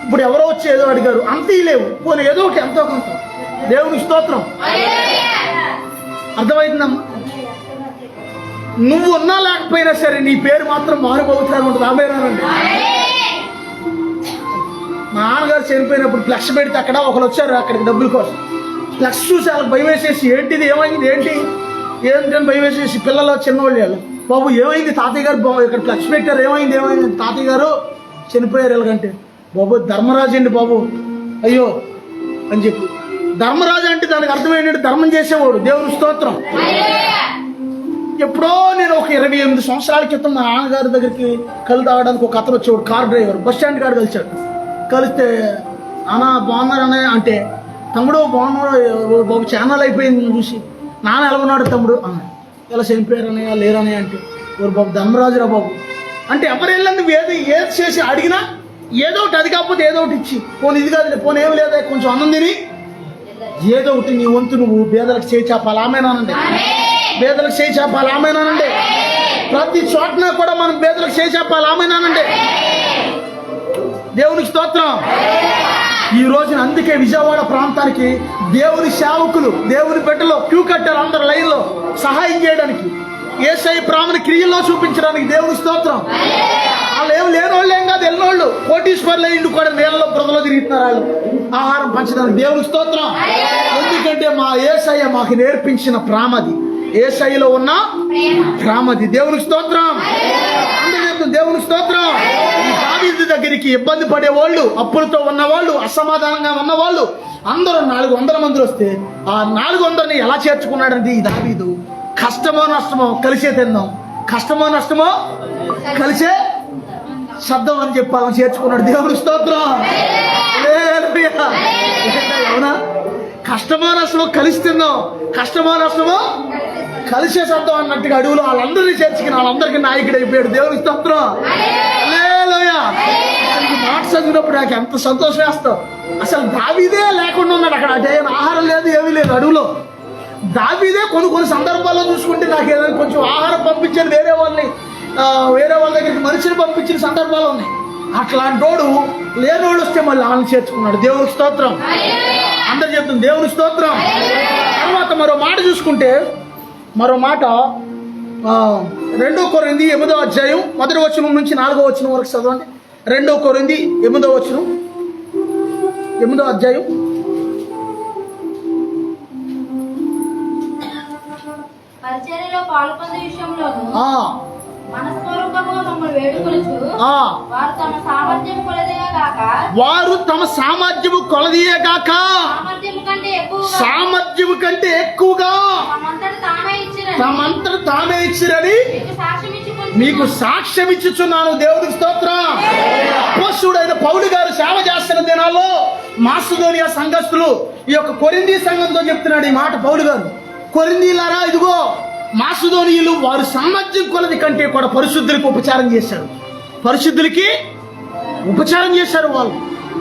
ఇప్పుడు ఎవరో వచ్చి ఏదో అడిగారు, అంత లేవు, పోనీ ఏదో ఒకటి ఎంతో కొంత. దేవునికి స్తోత్రం. అర్థమవుతుందమ్మా? నువ్వు ఉన్నా లేకపోయినా సరే నీ పేరు మాత్రం మారిపోతున్నారు ఉంటుంది. ఆమేనానండి. మా నాన్నగారు చనిపోయినప్పుడు ఫ్లెక్స్ పెడితే అక్కడ ఒకరు వచ్చారు అక్కడికి డబ్బుల కోసం. ఫ్లెక్స్ చూసి వాళ్ళకి భయం వేసేసి, ఏంటిది ఏమైంది ఏంటని భయం వేసేసి, పిల్లలు చిన్నవాళ్ళు, బాబు ఏమైంది తాతయ్య గారు, ఇక్కడ ఫ్లెక్స్ పెట్టారు, ఏమైంది తాతయ్య గారు చనిపోయారు ఎలాగంటే, బాబు ధర్మరాజు అండి బాబు, అయ్యో అని చెప్పి. ధర్మరాజు అంటే దానికి అర్థం ఏంటంటే ధర్మం చేసేవాడు. దేవుని స్తోత్రం. ఎప్పుడో నేను ఒక 28 సంవత్సరాల క్రితం మా నాన్నగారి దగ్గరికి కళ్ళు తాగడానికి ఒక అతను వచ్చేవాడు, కార్ డ్రైవర్. బస్ స్టాండ్ కాడ కలిసాడు. కలిస్తే నాన్న బాగున్నారనే అంటే, తమ్ముడు బాగున్నాడు బాబు, ఛానల్ అయిపోయింది నేను చూసి. నాన్న ఎలా ఉన్నాడు తమ్ముడు అన్నాడు. ఇలా చనిపోయారనే లేరనే అంటే, ఎవరు బాబు ధర్మరాజురా బాబు అంటే. ఎవరు వెళ్ళండి ఏది చేసి అడిగినా ఏదో ఒకటి, అది కాకపోతే ఏదో ఒకటి ఇచ్చి, పోనీ ఇది కాదు పోనీ ఏమి లేదా కొంచెం అన్నం తిని ఏదో ఒకటి నీ వంతు నువ్వు పేదలకు చేయి చేపాలి. ఆమేనానండి. పేదలకు చేయి చేపాలి. ఆమేనానండి. ప్రతి చోటన కూడా మనం పేదలకు చేయి చేపాలి. ఆమేనానండి. దేవునికి స్తోత్రం. ఈ రోజున అందుకే విజయవాడ ప్రాంతానికి దేవుని సేవకులు, దేవుని బిడ్డలు క్యూ కట్టారు అందరు లైన్లో సహాయం చేయడానికి, యేసయ్య ప్రేమని క్రియల్లో చూపించడానికి. దేవుని స్తోత్రం. వాళ్ళు ఏం లేనోళ్ళు ఏం కాదు, వెళ్ళినోళ్ళు కోటీశ్వర్లు అయ్యిండు కూడా నీళ్ళలో బురదలో తిరుగుతున్నారు వాళ్ళు ఆహారం పంచడానికి. దేవుని స్తోత్రం. ఎందుకంటే మా యేసయ్య మాకు నేర్పించిన ప్రేమది, యేసయ్యలో ఉన్న ప్రేమది. దేవునికి స్తోత్రం. దేవుని స్తోత్రం. ఈ దావీదు దగ్గరికి ఇబ్బంది పడేవాళ్ళు, అప్పులతో ఉన్నవాళ్ళు, అసమాధానంగా ఉన్నవాళ్ళు అందరూ 400 మంది వస్తే ఆ 400ని ఎలా చేర్చుకున్నాడంటే ఈ దావీదు, కష్టమో నష్టమో కలిసే తిన్నాం, కష్టమో నష్టమో కలిసే శబ్దం అని చెప్పాలని చేర్చుకున్నాడు. దేవుని స్తోత్రం. అవునా? కష్టమో నష్టమో కలిసి తిన్నాం, కష్టమో నష్టమో కలిసే శబ్దం అన్నట్టుగా అడుగులో వాళ్ళందరినీ చేర్చుకుని వాళ్ళందరికీ నాయకుడు అయిపోయాడు. దేవుని స్తోత్రం. హల్లెలూయా. అసలు మాట చదివినప్పుడు నాకు ఎంత సంతోషం వేస్తావు. అసలు దావీదే లేకుండా ఉన్నాడు అక్కడ. అంటే ఆహారం లేదు, ఏమీ లేదు అడవులో. దావీదే కొన్ని సందర్భాల్లో చూసుకుంటే నాకు ఏదైనా కొంచెం ఆహారం పంపించాను, వేరే వాళ్ళ దగ్గరికి మనిషిని పంపించిన సందర్భాలు ఉన్నాయి. అట్లాంటోడు లేనోడు వస్తే మళ్ళీ వాళ్ళని చేర్చుకున్నాడు. దేవునికి స్తోత్రం. అందరు చెప్తుంది దేవుని స్తోత్రం. తర్వాత మరో మాట చూసుకుంటే, మరో మాట 2 కొరింథీ 8వ అధ్యాయం 1వ వచనం నుంచి 4వ వచనం వరకు చదవండి. 2 కొరింథీ 8వ వచనం, 8వ అధ్యాయం. పరిచర్యలో పాల్పొందే విషయంలోను మనస్పూర్వకముగా మమ్మల్ని వేడుకొనుచు, వారు తమ సామర్థ్యము కొలదియే గాక సామర్థ్యము కంటే ఎక్కువగా తమంతట తామే ఇచ్చిరని మీకు సాక్ష్యం ఇచ్చుచున్నాను. దేవుడికి స్తోత్రం. అపోస్తలుడైన పౌలు గారు సేవ చేస్తున్న దినాల్లో మాసిదోనియా సంఘస్థులు ఈ యొక్క కొరింథీ సంఘంతో చెప్తున్నాడు ఈ మాట పౌలు గారు. కొరింథీలారా, ఇదిగో మాసిదోనీయులు వారు సామర్థ్యం కొలది కంటే కూడా పరిశుద్ధులకి ఉపచారం చేశారు. పరిశుద్ధులకి ఉపచారం చేశారు.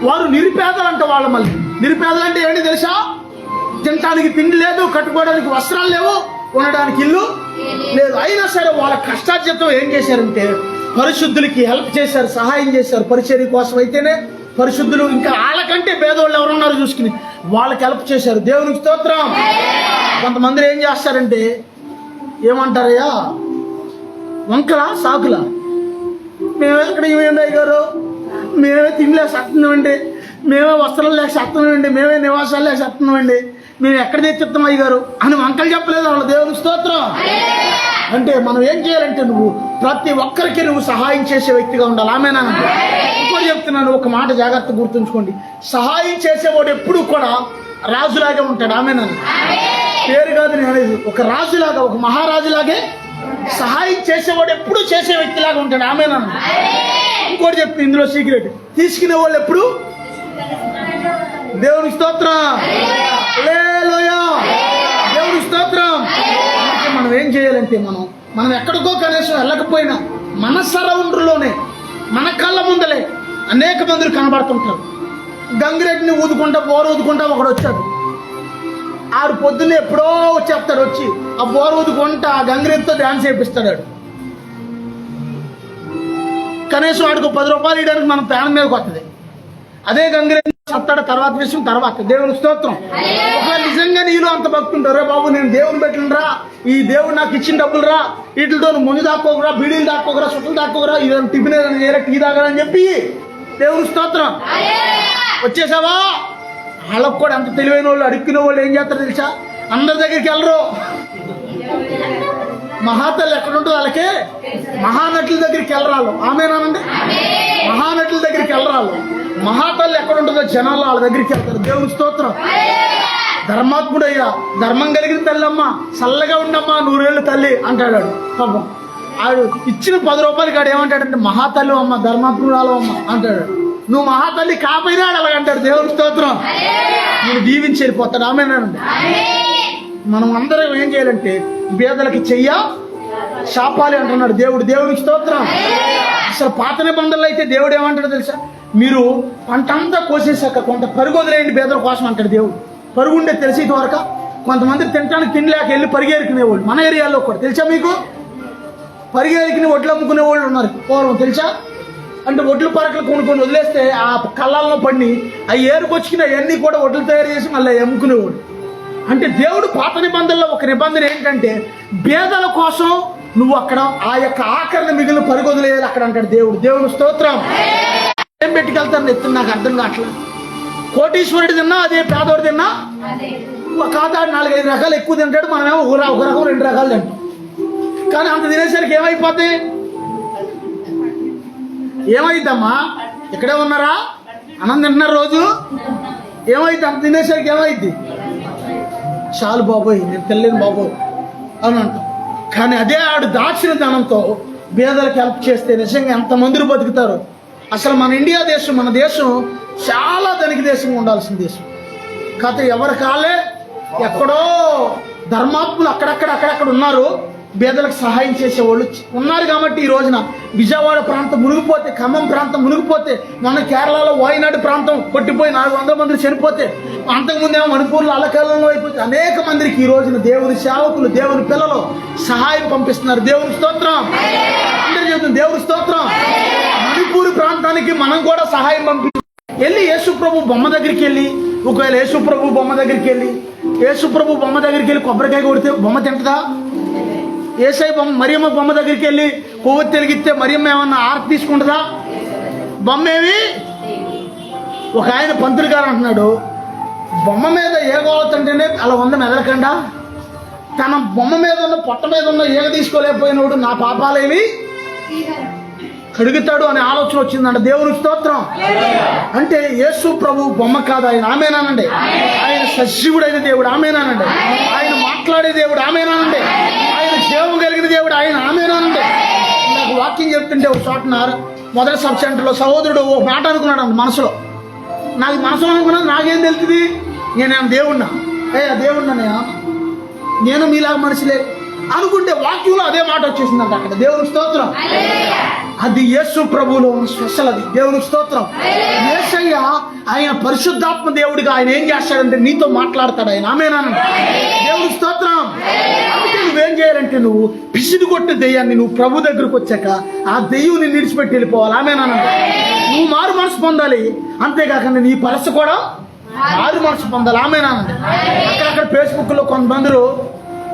వారు నిరుపేదలు అంట. వాళ్ళు మళ్ళీ నిరుపేదలు అంటే ఏంటి తెలుసా? తినడానికి తిండి లేదు, కట్టుకోవడానికి వస్త్రాలు లేవు, ఉండడానికి ఇల్లు లేదు. అయినా సరే వాళ్ళ కష్టార్జితం ఏం చేశారంటే పరిశుద్ధులకి హెల్ప్ చేశారు, సహాయం చేశారు. పరిచర్య కోసం అయితేనే పరిశుద్ధులు ఇంకా వాళ్ళకంటే పేదవాళ్ళు ఎవరున్నారో చూసుకుని వాళ్ళకి హెల్ప్ చేశారు. దేవునికి స్తోత్రం. కొంతమంది ఏం చేస్తారంటే ఏమంటారయ్యా, వంకలా సాకులా, మేమే ఎక్కడ ఇవ్వండి అయ్యారు, మేమే తినలేక సత్తున్నామండి, మేమే వస్త్రాలు లేక సత్తున్నామండి, మేమే నివాసాలు లేక సత్తున్నామండి, మేము ఎక్కడ తెచ్చిస్తాం అయ్యారు అని వంకలు చెప్పలేదు వాళ్ళు. దేవుని స్తోత్రం. అంటే మనం ఏం చేయాలంటే నువ్వు ప్రతి ఒక్కరికి నువ్వు సహాయం చేసే వ్యక్తిగా ఉండాలి. ఆమేనండి. ఇంకోటి చెప్తున్నాను, ఒక మాట జాగ్రత్త గుర్తుంచుకోండి. సహాయం చేసేవాడు ఎప్పుడు కూడా రాజులాగే ఉంటాడు. ఆమేనండి. పేరు కాదు నేను అనేది, ఒక రాజులాగా, ఒక మహారాజులాగే సహాయం చేసేవాడు ఎప్పుడు చేసే వ్యక్తిలాగా ఉంటాడు. ఆమేనండి. ఇంకోటి చెప్తే ఇందులో సీక్రెట్, తీసుకునే వాళ్ళు ఎప్పుడు దేవుని స్తోత్రం. హల్లెలూయా. దేవుని స్తోత్రం. మనం ఏం చేయాలంటే మనం ఎక్కడికో కనీసం వెళ్ళకపోయినా మన సరౌండ్లోనే మన కళ్ళ ముందలే అనేక మందులు కనబడుతుంటారు. గంగిరెడ్డిని ఊదుకుంటా బోరు ఊదుకుంటా ఒకడు వచ్చాడు. ఆడు పొద్దున్నే ఎప్పుడో వచ్చేస్తాడు, వచ్చి ఆ బోరు ఊదుకుంటా ఆ గంగిరెడ్డితో డాన్స్ చేపిస్తాడు. కనీసం వాడికి 10 రూపాయలు ఇవ్వడానికి మనం ప్రాణం మీదకి వస్తుంది. అదే గంగిరెడ్డి చెప్తాడు తర్వాత విషయం తర్వాత. దేవుని స్తోత్రం. ఒకవేళ నిజంగా నీలో అంత భక్తి ఉంటారు, రే బాబు నేను దేవుని పెట్టినరా, ఈ దేవుడు నాకు ఇచ్చిన డబ్బులు రా, వీటితో ముందు దాక్కోకరా, బీడీలు దాక్కోకరా, సుట్టలు దాక్కోకరా, ఇది టిఫిన్ ఏదైనా చేయరా, టీ తాగరని చెప్పి దేవుని స్తోత్రం. వచ్చేసావా? వాళ్ళకు కూడా అంత తెలివైన వాళ్ళు, అడుక్కునే వాళ్ళు ఏం చేస్తారో తెలుసా? అందరి దగ్గరికి వెళ్ళరు. మహాతల్లి ఎక్కడ ఉంటుందో వాళ్ళకే మహానటుల దగ్గరికి వెళ్ళరాళ్ళు. ఆమేనానండి. మహానటుల దగ్గరికి వెళ్ళరాళ్ళు. మహాతల్లి ఎక్కడ ఉంటుందో జనాలు వాళ్ళ దగ్గరికి వెళ్తారు. దేవుని స్తోత్రం. ధర్మాత్ముడయ్యా, ధర్మం కలిగిన తల్లి అమ్మ, చల్లగా ఉండమ్మా, 100 ఏళ్ళు తల్లి అంటాడు పాపం. ఆడు ఇచ్చిన 10 రూపాయలకి ఆడు ఏమంటాడంటే, మహాతల్లి అమ్మ, ధర్మాత్మురాలు అమ్మ అంటాడు. నువ్వు మహాతల్లి కాపోయినా అలాగంటాడు. దేవుని స్తోత్రం. నేను దీవించి వెళ్ళిపోతాడు. ఆమేనండి. మనం అందరం ఏం చేయాలంటే బేదలకి చెయ్య శాపాలి అంటున్నాడు దేవుడు. దేవునికి స్తోత్రం. అసలు పాత నిబంధనలు అయితే దేవుడు ఏమంటాడో తెలుసా, మీరు పంట అంతా కోసేసాక కొంత పరుగు వదిలేయండి బేదల కోసం అంటాడు దేవుడు. పరుగు ఉండే తెలిసి ఇటువరకు కొంతమంది తినడానికి తినలేక వెళ్ళి పరిగెరుకునేవాళ్ళు మన ఏరియాలో కూడా తెలుసా మీకు. పరిగెరికిని ఒడ్లు అమ్ముకునే వాళ్ళు ఉన్నారు పూర్వం తెలుసా. అంటే ఒడ్లు పరకలు కొనుక్కొని వదిలేస్తే ఆ కళ్ళల్లో పడి ఆ ఏరుకొచ్చుకుని అవన్నీ కూడా ఒడ్లు తయారు చేసి మళ్ళీ అమ్ముకునేవాడు. అంటే దేవుడు పాత నిబంధనలో ఒక నిబంధన ఏంటంటే బేదల కోసం నువ్వు అక్కడ ఆ యొక్క ఆఖరణ మిగిలిన పరుగు వదిలేయాలి అక్కడ అంటాడు దేవుడు. దేవుని స్తోత్రం. ఏం పెట్టుకెళ్తాను ఎత్తున్నా నాకు అర్థం కావట్లేదు. కోటీశ్వరుడు తిన్నా అదే, పేదోడు తిన్నా కాదా 4-5 రకాలు ఎక్కువ తింటాడు. మనమేమో ఒక రకం 2 రకాలు తింటాం. కానీ అంత తినేసరికి ఏమైపోద్ది? ఏమైద్దమ్మా? ఇక్కడే ఉన్నారా? అన్నం తింటున్నారు రోజు. ఏమైద్ది? అంత తినేసరికి ఏమైద్ది? చాలు బాబోయ్, నేను తెలియను బాబోయ్ అని అంటాం. కానీ అదే ఆడు దాచిన ధనంతో పేదలకు హెల్ప్ చేస్తే నిజంగా ఎంతమంది బతుకుతారు. అసలు మన ఇండియా దేశం, మన దేశం చాలా ధనిక దేశంగా ఉండాల్సిన దేశం. కాకపోతే ఎవరి కాలే ఎక్కడో ధర్మాత్ములు అక్కడక్కడ ఉన్నారు. పేదలకు సహాయం చేసేవాళ్ళు ఉన్నారు. కాబట్టి ఈ రోజున విజయవాడ ప్రాంతం మునిగిపోతే, ఖమ్మం ప్రాంతం మునిగిపోతే, మన కేరళలో వాయనాడు ప్రాంతం కొట్టిపోయి 400 మంది చనిపోతే, అంతకుముందేమో మణిపూర్లో అలకాలంలో అయిపోతే అనేక మందికి ఈ రోజున దేవుని సేవకులు, దేవుని పిల్లలు సహాయం పంపిస్తున్నారు. దేవుని స్తోత్రం. అందరూ చెబుతుంది దేవుని స్తోత్రం. మణిపూర్ ప్రాంతానికి మనం కూడా సహాయం వెళ్ళి యేసుప్రభు బొమ్మ దగ్గరికి వెళ్ళి, ఒకవేళ యేసుప్రభు బొమ్మ దగ్గరికి వెళ్ళి కొబ్బరికాయ కొడితే బొమ్మ తింటదా? ఏసై బొమ్మ, మరియమ్మ బొమ్మ దగ్గరికి వెళ్ళి కొవ్వొత్తి వెలిగిస్తే మరియమ్మ ఏమన్నా ఆరతి తీసుకుంటుందా? బొమ్మ ఏమి? ఒక ఆయన పంతులు గారు అంటున్నాడు, బొమ్మ మీద ఏగవుతుంటేనే అలా ఉంద మెదలకుండా, తన బొమ్మ మీద ఉన్న పొట్ట మీద ఉన్న ఏగ తీసుకోలేకపోయినోడు నా పాపాలేవి కడుగుతాడు అనే ఆలోచన వచ్చిందంట. దేవుని స్తోత్రం. అంటే యేసు ప్రభు బొమ్మ కాదు ఆయన. ఆమేనానండి. ఆయన సజీవుడైన దేవుడు. ఆమేనానండి. ఆయన మాట్లాడే దేవుడు. ఆమేనానండి. ఆయన జీవం కలిగిన దేవుడు. ఆయన. ఆమేనానండి. నాకు వాకింగ్ చెప్తుంటే ఒక చోటన్నారు మొదటి సబ్ సెంటర్లో సహోదరుడు ఒక మాట అనుకున్నాడు అంట మనసులో. నాకు మనసులో అనుకున్నది నాకేం తెలుస్తుంది, నేనేం దేవుడినా? దేవుడినయా, నేను మీలాగా మనిషిలే అనుకుంటే వాక్యంలో అదే మాట వచ్చేసిందంట అక్కడ. దేవుని స్తోత్రం. అది యేసు ప్రభువులో ఉన్న స్పెషల్. అది దేవుని స్తోత్రం. యేసయ్య ఆయన పరిశుద్ధాత్మ దేవుడిగా ఆయన ఏం చేస్తాడంటే నీతో మాట్లాడతాడు ఆయన. ఆమేనానండి. దేవుని స్తోత్రం. అందుకే నువ్వేం చేయాలంటే నువ్వు పిసిడి కొట్టే దెయ్యాన్ని నువ్వు ప్రభు దగ్గరకు వచ్చాక ఆ దెయ్యం నిన్ను విడిచిపెట్టి వెళ్ళిపోవాలి. ఆమేనానండి. నువ్వు మారు మనసు పొందాలి. అంతేకాకుండా నీ పరస కూడా మారు మనసు పొందాలి. ఆమేనానండి. అక్కడక్కడ ఫేస్బుక్ లో కొంతమంది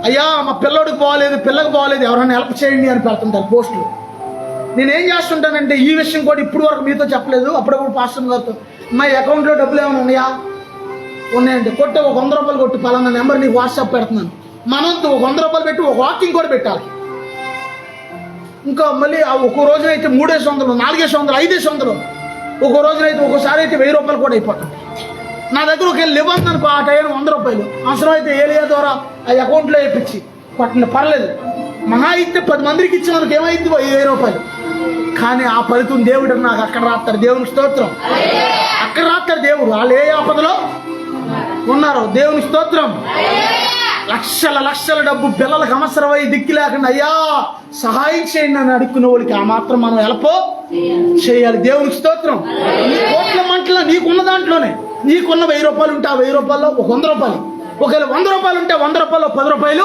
అయ్యా మా పిల్లడికి బాగోలేదు, పిల్లకి బాగోలేదు, ఎవరైనా హెల్ప్ చేయండి అని పెడుతుంటారు పోస్టులు. నేనేం చేస్తుంటానంటే ఈ విషయం కూడా ఇప్పుడు వరకు మీతో చెప్పలేదు. అప్పుడప్పుడు పాస్టర్ గారితో మా అకౌంట్లో డబ్బులు ఏమైనా ఉన్నాయంటే కొట్టి ఒక 100 రూపాయలు కొట్టి పలానా నెంబర్ నీకు వాట్సాప్ పెడుతున్నాను. మనంతో ఒక 100 రూపాయలు పెట్టి ఒక వాకింగ్ కూడా పెట్టాలి. ఇంకా మళ్ళీ ఒక్కో రోజునైతే 3,500, 4,500, 5,500, ఒక్కో రోజునైతే ఒక్కోసారి అయితే 1000 రూపాయలు కూడా అయిపోతుంది. నా దగ్గర ఒక ఇవ్వండి అనుకో, ఆ టైం 100 రూపాయలు అవసరం అయితే ఏలియా ద్వారా ఆ అకౌంట్లో వేయించి పట్టిన పర్లేదు. మహా అయితే 10 మందికి ఇచ్చి మనకి ఏమైంది 1000 రూపాయలు. కానీ ఆ ఫలితం దేవుడు నాకు అక్కడ రాస్తాడు. దేవుని స్తోత్రం. అక్కడ రాస్తాడు దేవుడు. వాళ్ళు ఏ ఆపదలో ఉన్నారో. దేవుని స్తోత్రం. లక్షల డబ్బు పిల్లలకు అవసరమై దిక్కు లేకుండా అయ్యా సహాయం చేయండి అని అడుక్కునే వాళ్ళకి ఆ మాత్రం మనం హెల్ప్ చేయాలి. దేవునికి స్తోత్రం. ఈ కోట్ల మంటలో నీకున్న దాంట్లోనే నీకున్న 1000 రూపాయలు ఉంటే ఆ 1000 రూపాయల్లో ఒక 100 రూపాయలు, ఒకవేళ 100 రూపాయలు ఉంటే 100 రూపాయల్లో 10 రూపాయలు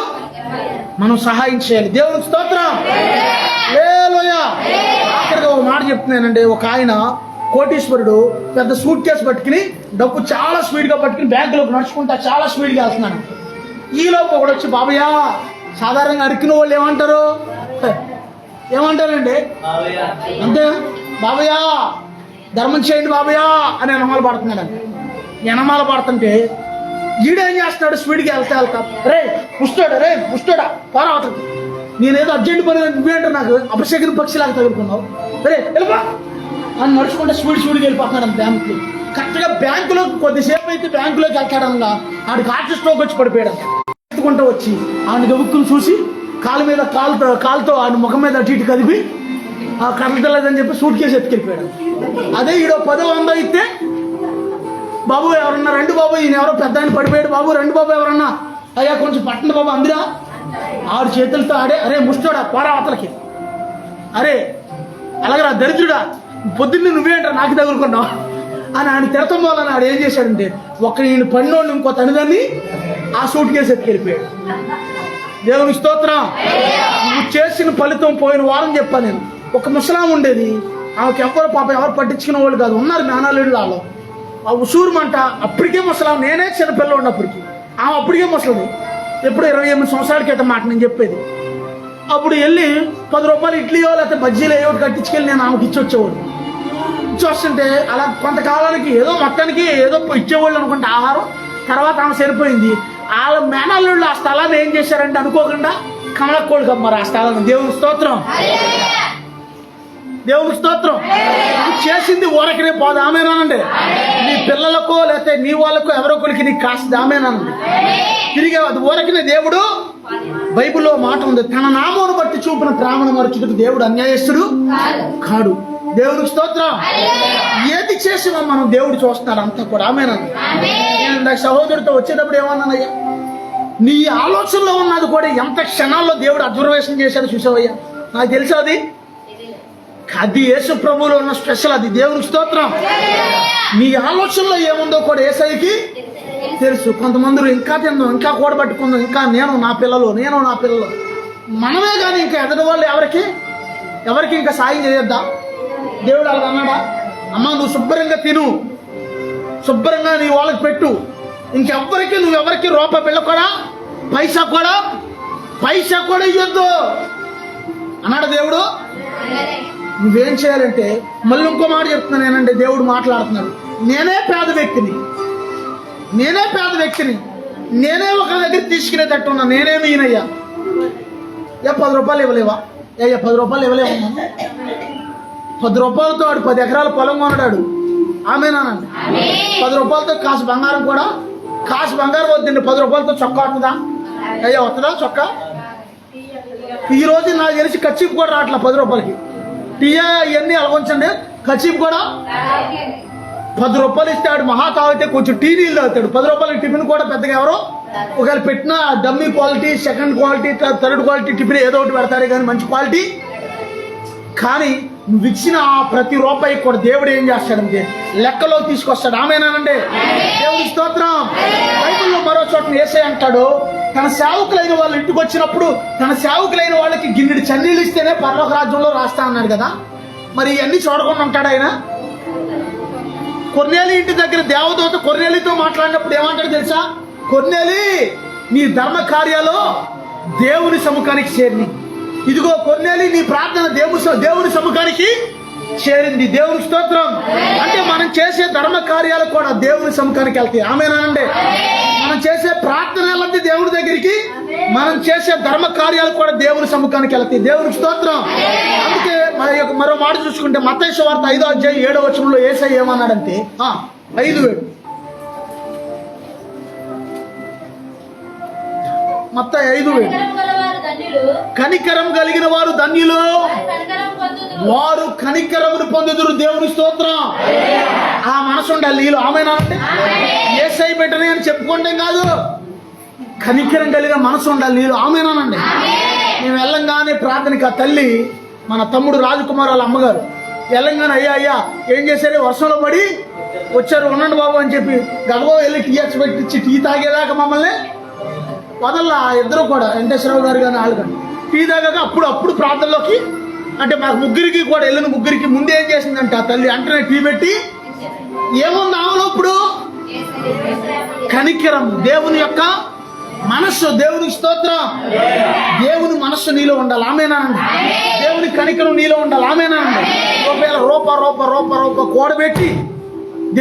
మనం సహాయం చేయాలి. దేవునికి స్తోత్రం. హల్లెలూయా. ఆఖరిగా ఒక మాట చెప్తున్నానండి. ఒక ఆయన కోటీశ్వరుడు పెద్ద సూట్ కేసు పట్టుకుని డబ్బు చాలా స్పీడ్గా పట్టుకుని బ్యాంకులోకి నడుచుకుంటా చాలా స్పీడ్గా వెళ్తున్నాను. ఈలోపు ఒకడు వచ్చి బాబయ్యా, సాధారణంగా అరికిన వాళ్ళు ఏమంటారండి అంతే, బాబయ్యా ధర్మం చేయండి బాబయ్యా అని ఎనమాలు పడుతున్నాడు. ఎనమాలు పడుతుంటే ఈడేం చేస్తున్నాడు, స్పీడ్గా వెళ్తా రే పుష్టాడా పారావతకు, నేనేదో అర్జెంట్ పని నువ్వేంటో నాకు అపశకుని పక్షిలాగా తగులుకున్నావు, రే వెళ్ళిపో అని నడుచుకుంటే స్పీడ్గా వెళ్ళిపోతున్నాడు బ్యాంకుకి. కరెక్ట్గా బ్యాంకులో కొద్దిసేపు అయితే బ్యాంకులోకి వెళ్తాడనగా ఆడికి హార్ట్ స్ట్రోక్ వచ్చి పడిపోయాడు. ఎత్తుకుంటూ వచ్చి ఆయన గబుక్కులు చూసి కాలు మీద కాలుతో ఆయన ముఖం మీద అటు ఇటు కదిపి ఆ కదలలేదని చెప్పి సూట్ కేసు ఎత్తుకెళ్ళిపోయాడు. అదే ఈడో 10 100 ఇస్తే, బాబు ఎవరన్నా రండి బాబు, ఈయన ఎవరో పెద్ద ఆయన పడిపోయాడు బాబు, రండి బాబు ఎవరన్నా, అయ్యా కొంచెం పట్టండి బాబు అందిరా. 6 చేతులతో ఆడే, అరే ముష్టోడా పోరా అవతలకి, అరే అలాగరా దరిద్రుడా పొద్దున్నే నువ్వేంటా నాకు తగులుకున్నావు అని ఆయన తిడతం వల్ల ఆడు ఏం చేశాడంటే ఈయన పన్నోడిని ఇంకో తనిదాన్ని ఆ సూట్ కేసు ఎత్తుకెళ్ళిపోయాడు. దేవుని స్తోత్రం. నువ్వు చేసిన ఫలితం పోయిన వారం చెప్పాను నేను. ఒక ముసలాం ఉండేది, ఆమెకి ఎవరు ఎవరు పట్టించుకునే వాళ్ళు కాదు, ఉన్నారు మేనాలేడు వాళ్ళు. ఆ ఉసూరుమంట అప్పటికే ముసలాం, నేనే చిన్నపిల్ల ఉన్నప్పటికీ ఆమె అప్పటికే ముసలిది. ఎప్పుడు 28 సంవత్సరాల క్రితం మాట నేను చెప్పేది. అప్పుడు వెళ్ళి 10 రూపాయలు ఇడ్లీయో లేకపోతే బజ్జీలో ఏదో కట్టించుకెళ్ళి నేను ఆమెకి ఇచ్చి వచ్చేవాడు. ఇచ్చి వస్తుంటే అలా కొంతకాలానికి ఏదో మొత్తానికి ఏదో ఇచ్చేవాళ్ళు అనుకుంటే ఆహారం. తర్వాత ఆమె సరిపోయింది. వాళ్ళ మేనల్లుళ్ళు ఆ స్థలాన్ని ఏం చేశారంటే అనుకోకుండా కమలకోళ్ళు కమ్మారు ఆ స్థలాన్ని. దేవుని స్తోత్రం, దేవుని స్తోత్రం. చేసింది ఊరకనే పోదు, ఆమెనానండి. నీ పిల్లలకో లేకపోతే నీ వాళ్ళకో ఎవరో కొలికి నీకు కాస్త ఆమెనానండి. తిరిగి అది ఊరకనే. దేవుడు బైబిల్లో మాట ఉంది, తన నామమును బట్టి చూపిన ప్రేమను మరచుటకు దేవుడు అన్యాయస్తుడు కాడు. దేవుడికి స్తోత్రం. ఏది చేసినా మనం దేవుడు చూస్తున్నాడు అంతా కూడా, ఆమెనండి. నేను నా సహోదరుడితో వచ్చేటప్పుడు ఏమన్నానయ్యా, నీ ఆలోచనలో ఉన్నది కూడా ఎంత క్షణాల్లో దేవుడు అబ్జర్వేషన్ చేశాడు చూసావయ్యా. నాకు తెలుసు అది యేసు ప్రభువులో ఉన్న స్పెషల్, అది దేవునికి స్తోత్రం. నీ ఆలోచనలో ఏముందో కూడా యేసయ్యకి తెలుసు. కొంతమంది ఇంకా తిందాం, ఇంకా కూడబట్టుకుందాం, ఇంకా నేను నా పిల్లలు మనమే కానీ ఇంకా ఎదటి వాళ్ళు ఎవరికి ఇంకా సాయం చేయొద్దా? దేవుడు అలా అన్నాడా? అమ్మ నువ్వు శుభ్రంగా తిను, శుభ్రంగా నీ వాళ్ళకి పెట్టు, నువ్వెవరికి రూపాయి బిళ్ళ కూడా పైసా కూడా ఇవ్వద్దు అన్నాడు దేవుడు. నువ్వేం చేయాలంటే మళ్ళీ ఇంకో మాట చెప్తున్నాను నేనంటే, దేవుడు మాట్లాడుతున్నాడు. నేనే పేద వ్యక్తిని, నేనే ఒకరి దగ్గర తీసుకునేటట్టు ఉన్నా, నేనేమి ఈయనయ్యా 10 రూపాయలు ఇవ్వలేవా? 10 రూపాయలు ఇవ్వలేవమ్మా. 10 రూపాయలతో వాడు 10 ఎకరాల పొలం కొనడాడు, ఆమెనానండి. 10 రూపాయలతో కాసు బంగారం వద్దండి. 10 రూపాయలతో చొక్కా వస్తుందా? వస్తుందా చొక్కా? ఈ రోజు నాకు తెలిసి కచ్చిప్ కూడా రావట్లా 10 రూపాయలకి. టీయా ఇవన్నీ అలవంచండి, కచ్చిప్ కూడా 10 రూపాయలు ఇస్తాడు. మహా తాగితే కొంచెం టీ నీళ్ళు తాగుతాడు. 10 రూపాయలకి టిఫిన్ కూడా పెద్దగా ఎవరో ఒకవేళ పెట్టినా dummy quality, second quality, third quality tiffin ఏదో ఒకటి పెడతారే కానీ మంచి క్వాలిటీ. కానీ నువ్వు ఇచ్చిన ప్రతి రూపాయి కూడా దేవుడు ఏం చేస్తాడంటే లెక్కలో తీసుకొస్తాడు, ఆమెనానండి. దేవుడి స్తోత్రం. బైబిల్లో మరో చోట యేసయ్య అంటాడు, తన సేవకులైన వాళ్ళు ఇంటికి వచ్చినప్పుడు తన సేవకులైన వాళ్ళకి గిన్నెడు చన్నీళ్ళు ఇస్తేనే పరలోక రాజ్యంలో రాస్తా అన్నాడు కదా. మరి ఇవన్నీ చూడకుండా ఉంటాడు ఆయన. కొర్నేలి ఇంటి దగ్గర దేవదూత కొర్నేలితో మాట్లాడినప్పుడు ఏమంటాడు తెలుసా? కొర్నేలి, నీ ధర్మ కార్యాలు దేవుని సముఖానికి చేరిని. ఇదిగో కొర్నేలి, నీ ప్రార్థన దేవుని సముఖానికి చేరింది. దేవుని స్తోత్రం. అంటే మనం చేసే ధర్మ కార్యాలు కూడా దేవుని సముఖానికి వెళ్తాయి, ఆమేనండి. మనం చేసే ప్రార్థన వెళ్ళద్ది దేవుడి దగ్గరికి, మనం చేసే ధర్మ కార్యాలు కూడా దేవుని సముఖానికి వెళ్తాయి. దేవుని స్తోత్రం. అందుకే మరో మాట చూసుకుంటే మత్తయి సువార్త 5వ అధ్యాయం 7వ వచనంలో యేసయ్య ఏమన్నాడంటే 5:7 మత్తయి 5:7 కనికరం కలిగిన వారు ధన్యులు, వారు కనికరమును పొందుదురు. దేవుని స్తోత్రం. ఆ మనసు ఉండాలి నీలో, ఆమేనంటే. యేసయ్య బిడ్డని అని చెప్పుకుంటాం కాదు, కనికరం కలిగిన మనసు ఉండాలి నీలో, ఆమేనండి. మేము వెళ్ళంగానే ప్రార్థనకి ఆ తల్లి, మన తమ్ముడు రాజకుమార్ వాళ్ళ అమ్మగారు వెళ్ళంగానే అయ్యా ఏం చేశారు, వర్షంలో పడి వచ్చారు, ఉండండి బాబు అని చెప్పి గబగబా వెళ్ళి టీఎక్స్ పెట్టించి టీ తాగేదాకా మమ్మల్ని వదల్లా. ఇద్దరు కూడా వెంకటేశ్వరరావు గారు కానీ వాళ్ళు కానీ టీ తాగాక అప్పుడు ప్రార్థనలోకి అంటే మాకు ముగ్గురికి కూడా వెళ్ళిన ముగ్గురికి ముందు ఏం చేసిందంటే ఆ తల్లి అంటనే టీ పెట్టి ఏముంది ఆమెలో ఇప్పుడు కనికరం, దేవుని యొక్క మనస్సు. దేవునికి స్తోత్రం. దేవుని మనస్సు నీలో ఉండాలి, ఆమేనండి. దేవుని కనికరం నీలో ఉండాలి, ఆమేనండి. ఒకవేళ రూప కూడబెట్టి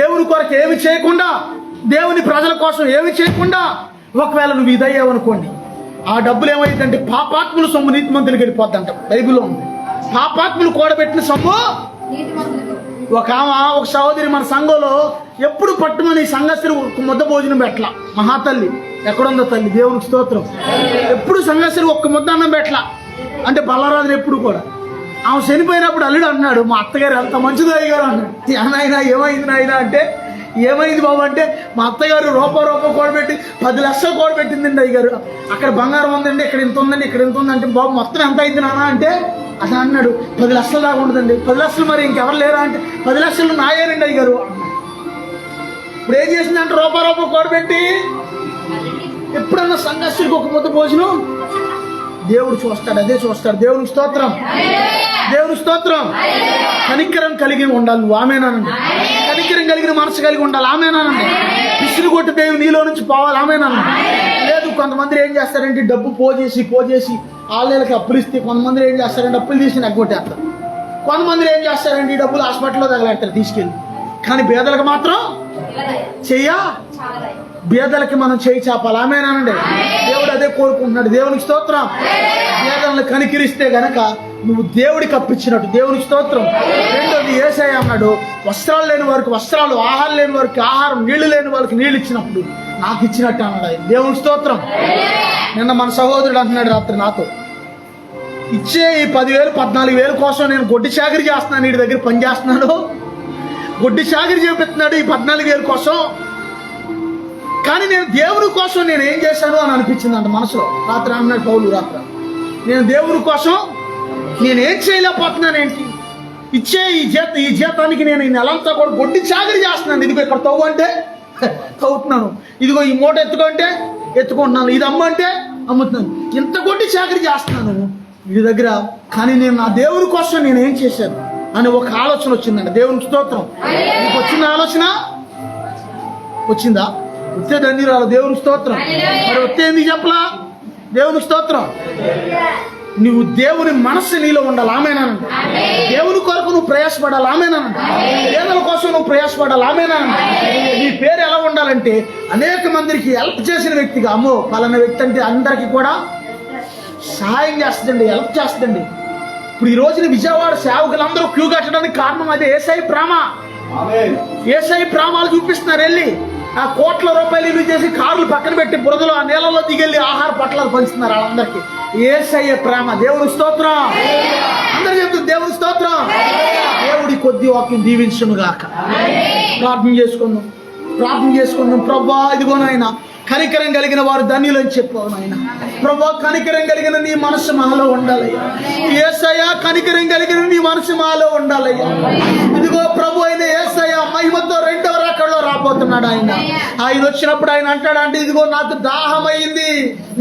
దేవుని కొరకు ఏమి చేయకుండా, దేవుని ప్రజల కోసం ఏమి చేయకుండా ఒకవేళ నువ్వు ఇదయ్యావనుకోండి, ఆ డబ్బులు ఏమైందంటే పాపాత్ముల సొమ్ము నీతిమంతులకు వెళ్ళిపోద్దంట. బైబిల్లో ఉంది. పాపాత్ములు కూడబెట్టిన సొమ్ము ఒక సహోదరి మన సంఘంలో ఎప్పుడు పట్టుమని సంఘస్థులు ఒక్క ముద్ద భోజనం పెట్టలా. మహాతల్లి ఎక్కడుందో తల్లి, దేవునికి స్తోత్రం. ఎప్పుడు సంఘస్థులు ఒక్క ముద్ద అన్నం పెట్టలా. అంటే బల్లరాజు ఎప్పుడు కూడా ఆమె చనిపోయినప్పుడు అల్లుడు అన్నాడు, మా అత్తగారు ఎంత మంచిది అయ్యారు అన్నాడు. నాయన ఏమైంది నాయన అంటే, ఏమైంది బాబు అంటే, మా అత్తగారు రూపాయి కూడబెట్టి 10 లక్షలు కూడబెట్టిందండి అయ్యారు. అక్కడ బంగారం ఉందండి, ఇక్కడ ఇంత ఉందండి, ఇక్కడ ఇంత ఉందంటే, బాబు మొత్తం ఎంత అయింది నాన్న అంటే అట్లా అన్నాడు. 10 లక్షలు దాకా ఉండదండి. 10 లక్షలు మరి ఇంకెవరు లేరా అంటే, 10 లక్షలు నాయేనండి అయ్యారు. ఇప్పుడు ఏం చేసిందంటే రూపాయి కూడబెట్టి ఎప్పుడన్నా సంఘస్థుడికి ఒక ముద్ద భోజనం దేవుడు చూస్తాడు, అదే చూస్తాడు. దేవునికి స్తోత్రం, దేవుని స్తోత్రం. కనికరం కలిగి ఉండాలి నువ్వు, ఆమేనానండి. కనికరం కలిగిన మనసు కలిగి ఉండాలి, ఆమేనానండి. విసురు కొట్టి దేవుడు నీలో నుంచి పోవాలి, ఆమేనానండి. లేదు కొంతమంది ఏం చేస్తారంటే డబ్బు పోజేసి ఆళ్ళకి అప్పులు ఇస్తే, కొంతమంది ఏం చేస్తారంటే అప్పులు తీసి నెగ్గొట్టేస్తారు. కొంతమంది ఏం చేస్తారంటే ఈ డబ్బులు హాస్పిటల్లో తగలేస్తారు తీసుకెళ్ళి. కానీ పేదలకు మాత్రం బేదలకి మనం చేయి చాపాలి, ఆమేనానండి. దేవుడు అదే కోరుకుంటున్నాడు, దేవునికి స్తోత్రం. బేదలను కనికరిస్తే గనక నువ్వు దేవుడికి అప్పించినట్టు, దేవునికి స్తోత్రం. రెండోది యేసయ్య అన్నాడు, వస్త్రాలు లేని వారికి వస్త్రాలు, ఆహారం లేని వారికి ఆహారం, నీళ్లు లేని వారికి నీళ్ళు ఇచ్చినప్పుడు నాకు ఇచ్చినట్టు అన్నాడు ఆయన, దేవునికి స్తోత్రం. నిన్న మన సహోదరుడు అంటున్నాడు రాత్రి నాతో, ఇచ్చే ఈ 10,000 14,000 కోసం నేను గొడ్డి చాకరీ చేస్తున్నాను, వీడి దగ్గర పని చేస్తున్నాడు, గొడ్డి చాకరీ చేపిస్తున్నాడు ఈ 14,000 కోసం. కానీ నేను దేవుని కోసం నేను ఏం చేశాను అని అనిపించింది అంట మనసులో. రాత్రి అన్నాడు పౌలు, రాత్రి నేను దేవుని కోసం నేనేం చేయలేకపోతున్నాను ఏంటి, ఇచ్చే ఈ జీతానికి నేను ఈ నెలంతా కూడా గొడ్డి చాకరీ చేస్తున్నాను. ఇదిగో ఇక్కడ తవ్వు అంటే తవ్వుతున్నాను, ఇదిగో ఈ మూట ఎత్తుకుంటే ఎత్తుకుంటున్నాను, ఇది అమ్మంటే అమ్ముతున్నాను, ఇంత గొడ్డి చాకరీ చేస్తున్నాను వీడి దగ్గర. కానీ నేను నా దేవుని కోసం నేను ఏం చేశాను అని ఒక ఆలోచన వచ్చిందండి, దేవునికి స్తోత్రం. నీకు వచ్చిన ఆలోచన వచ్చిందా? వచ్చే ధన్యురాలు, దేవునికి స్తోత్రం. మరి వచ్చే ఎందుకు చెప్పలా? దేవునికి స్తోత్రం. నువ్వు దేవుని మనస్సు నీలో ఉండాలి, ఆమేనానండి. దేవుని కొరకు నువ్వు ప్రయాసపడాలి, ఆమేనానండి. పేదల కోసం నువ్వు ప్రయాసపడాలి, ఆమేనానండి. నీ పేరు ఎలా ఉండాలంటే అనేక మందికి హెల్ప్ చేసిన వ్యక్తిగా, అమ్మో పలానా వ్యక్తి అంటే అందరికీ కూడా సహాయం చేస్తుందండి, హెల్ప్ చేస్తుందండి. ఇప్పుడు ఈ రోజున విజయవాడ సేవకులందరూ క్యూ కట్టడానికి కారణం అదే, యేసయ్య ప్రేమ. యేసయ్య ప్రేమాలు చూపిస్తున్నారు. వెళ్ళి ఆ కోట్ల రూపాయలు ఇల్లు చేసి కార్లు పక్కన పెట్టి బురదలో ఆ నీళ్ళలో దిగెళ్ళి ఆహార పట్టాలు పంచుతున్నారు వాళ్ళందరికీ. యేసయ్య ప్రేమ, దేవుని స్తోత్రం. అందరూ చెప్తుంది దేవుని స్తోత్రం. దేవుడి కొద్ది వాక్యం దీవించును గాక. ప్రార్థన చేసుకుందాం. ప్రభా ఇదిగో నాయన, కనికరం కలిగిన వారు ధన్యులని చెప్పావు నాయన. ప్రభా కనికరం కలిగిన నీ మనసు మాలో ఉండాలయ్యా. యేసయ్య కనికరం కలిగిన నీ మనసు మాలో ఉండాలయ్యా. ఇదిగో ప్రభు అయిన యేసయ్య మహిమతో 2వ రకంలో రాబోతున్నాడు ఆయన వచ్చినప్పుడు ఆయన అంటాడంటే, ఇదిగో నాకు దాహమైంది,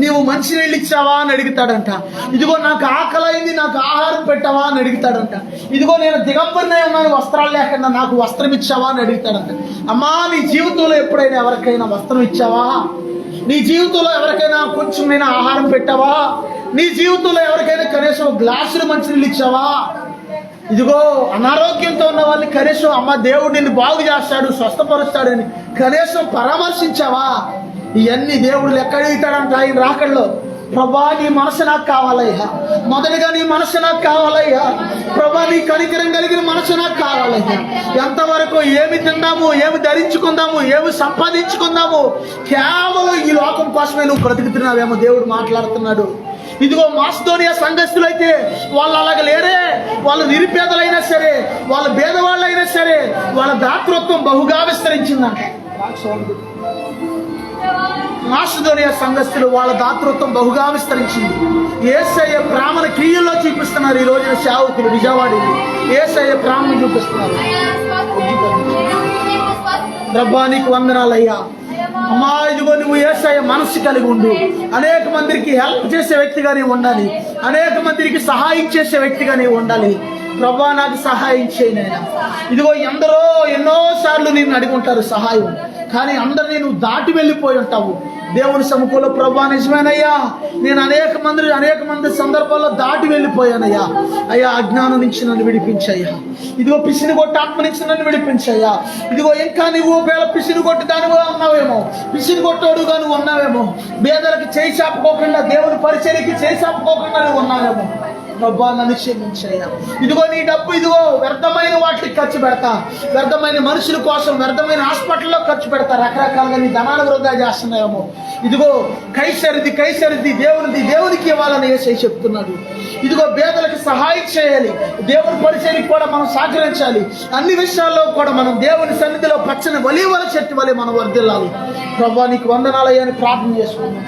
నీవు మంచి నీళ్ళు ఇచ్చావా అని అడుగుతాడంట. ఇదిగో నాకు ఆకలైంది, నాకు ఆహారం పెట్టావా అని అడుగుతాడంట. ఇదిగో నేను దిగంబరినై ఉన్నాను, వస్త్రాలు లేకుండా నాకు వస్త్రం ఇచ్చావా అని అడుగుతాడంట. అమ్మా నీ జీవితంలో ఎప్పుడైనా ఎవరికైనా వస్త్రం ఇచ్చావా? నీ జీవితంలో ఎవరికైనా కొంచెమైనా ఆహారం పెట్టావా? నీ జీవితంలో ఎవరికైనా కనీసం గ్లాసులు మంచినీళ్ళు ఇచ్చావా? ఇదిగో అనారోగ్యంతో ఉన్న వాళ్ళని కనీసం అమ్మ దేవుడు నిన్ను బాగు చేస్తాడు, స్వస్థపరుస్తాడని కనీసం పరామర్శించావా? ఇవన్నీ దేవుడు లెక్క అడుగుతాడంట ఆయన రాకల్లో. ప్రభా నీ మనసు నాకు కావాలయ్యా, మొదటిగా నీ మనసు నాకు కావాలయ్యా. ప్రభా నీ కనికరం కలిగిన మనసు నాకు కావాలయ్యా. ఎంతవరకు ఏమి తిందాము, ఏమి ధరించుకుందాము, ఏమి సంపాదించుకుందాము, కేవలం ఈ లోకం కోసమే నువ్వు బ్రతుకుతున్నావేమో దేవుడు మాట్లాడుతున్నాడు. ఇదిగో మాసిదోనియా సంఘస్థులైతే వాళ్ళు అలాగ లేరే. వాళ్ళు నిరుపేదలైనా సరే, వాళ్ళ భేదవాళ్ళైనా సరే, వాళ్ళ దాతృత్వం బహుగా విస్తరించిందంట. మాసిదోనియా సంఘస్థులు వాళ్ళ దాతృత్వం బహుగా విస్తరించింది. యేసయ్య ప్రేమను క్రియల్లో చూపిస్తున్నారు. ఈ రోజున సేవకులు విజయవాడలో యేసయ్య ప్రేమను చూపిస్తున్నారు. ప్రభా నీకు వందనాలయ్యా. అమ్మా ఇదిగో నువ్వు యేసయ్య మనస్సు కలిగి ఉండు. అనేక మందికి హెల్ప్ చేసే వ్యక్తిగా నీవు ఉండాలి, అనేక మందికి సహాయం చేసే వ్యక్తిగా నీవు ఉండాలి. ప్రభా నాకు సహాయం చేయనైనా. ఇదిగో ఎందరో ఎన్నోసార్లు నేను అడుగుంటారు సహాయం, కానీ అందరినీ నువ్వు దాటి వెళ్ళిపోయి ఉంటావు దేవుని సముఖంలో. ప్రభా నిజమేనయ్యా, నేను అనేక మంది సందర్భాల్లో దాటి వెళ్ళిపోయానయ్యా. అయ్యా అజ్ఞానం నుంచి నన్ను విడిపించయ్యా. ఇదిగో పిసిని కొట్టి ఆత్మ నుంచి నన్ను విడిపించయ్యా. ఇదిగో ఇంకా నువ్వు ఒకవేళ పిసిని కొట్టి దానిగా ఉన్నావేమో, పిసిని కొట్టోడుగా నువ్వు ఉన్నావేమో, పేదలకు చేయి చాపుకోకుండా, దేవుని పరిచర్యకి చేయి చాపుకోకుండా నువ్వు ఉన్నావేమో. ప్రభా నన్ను క్షమించయ్యా. ఇదిగో నీ డబ్బు ఇదిగో వ్యర్థమైన వాటికి ఖర్చు పెడతా, వ్యర్థమైన మనుషుల కోసం వ్యర్థమైన హాస్పిటల్లో ఖర్చు పెడతా, రకరకాలుగా నీ ధనాన్ని వృధా చేస్తున్నాయేమో. ఇదిగో కైసరిది దేవునికి ఇవ్వాలని యేసయ్య చెప్తున్నాడు. ఇదిగో పేదలకు సహాయం చేయాలి, దేవుని పరిచయానికి కూడా మనం సహకరించాలి. అన్ని విషయాల్లో కూడా మనం దేవుని సన్నిధిలో పచ్చని ఒలీవల చెట్టు వలె మనం వర్ధిల్లాలి. ప్రభువా నీకు వందనాలయ్యా అని ప్రార్థన చేసుకున్నాం.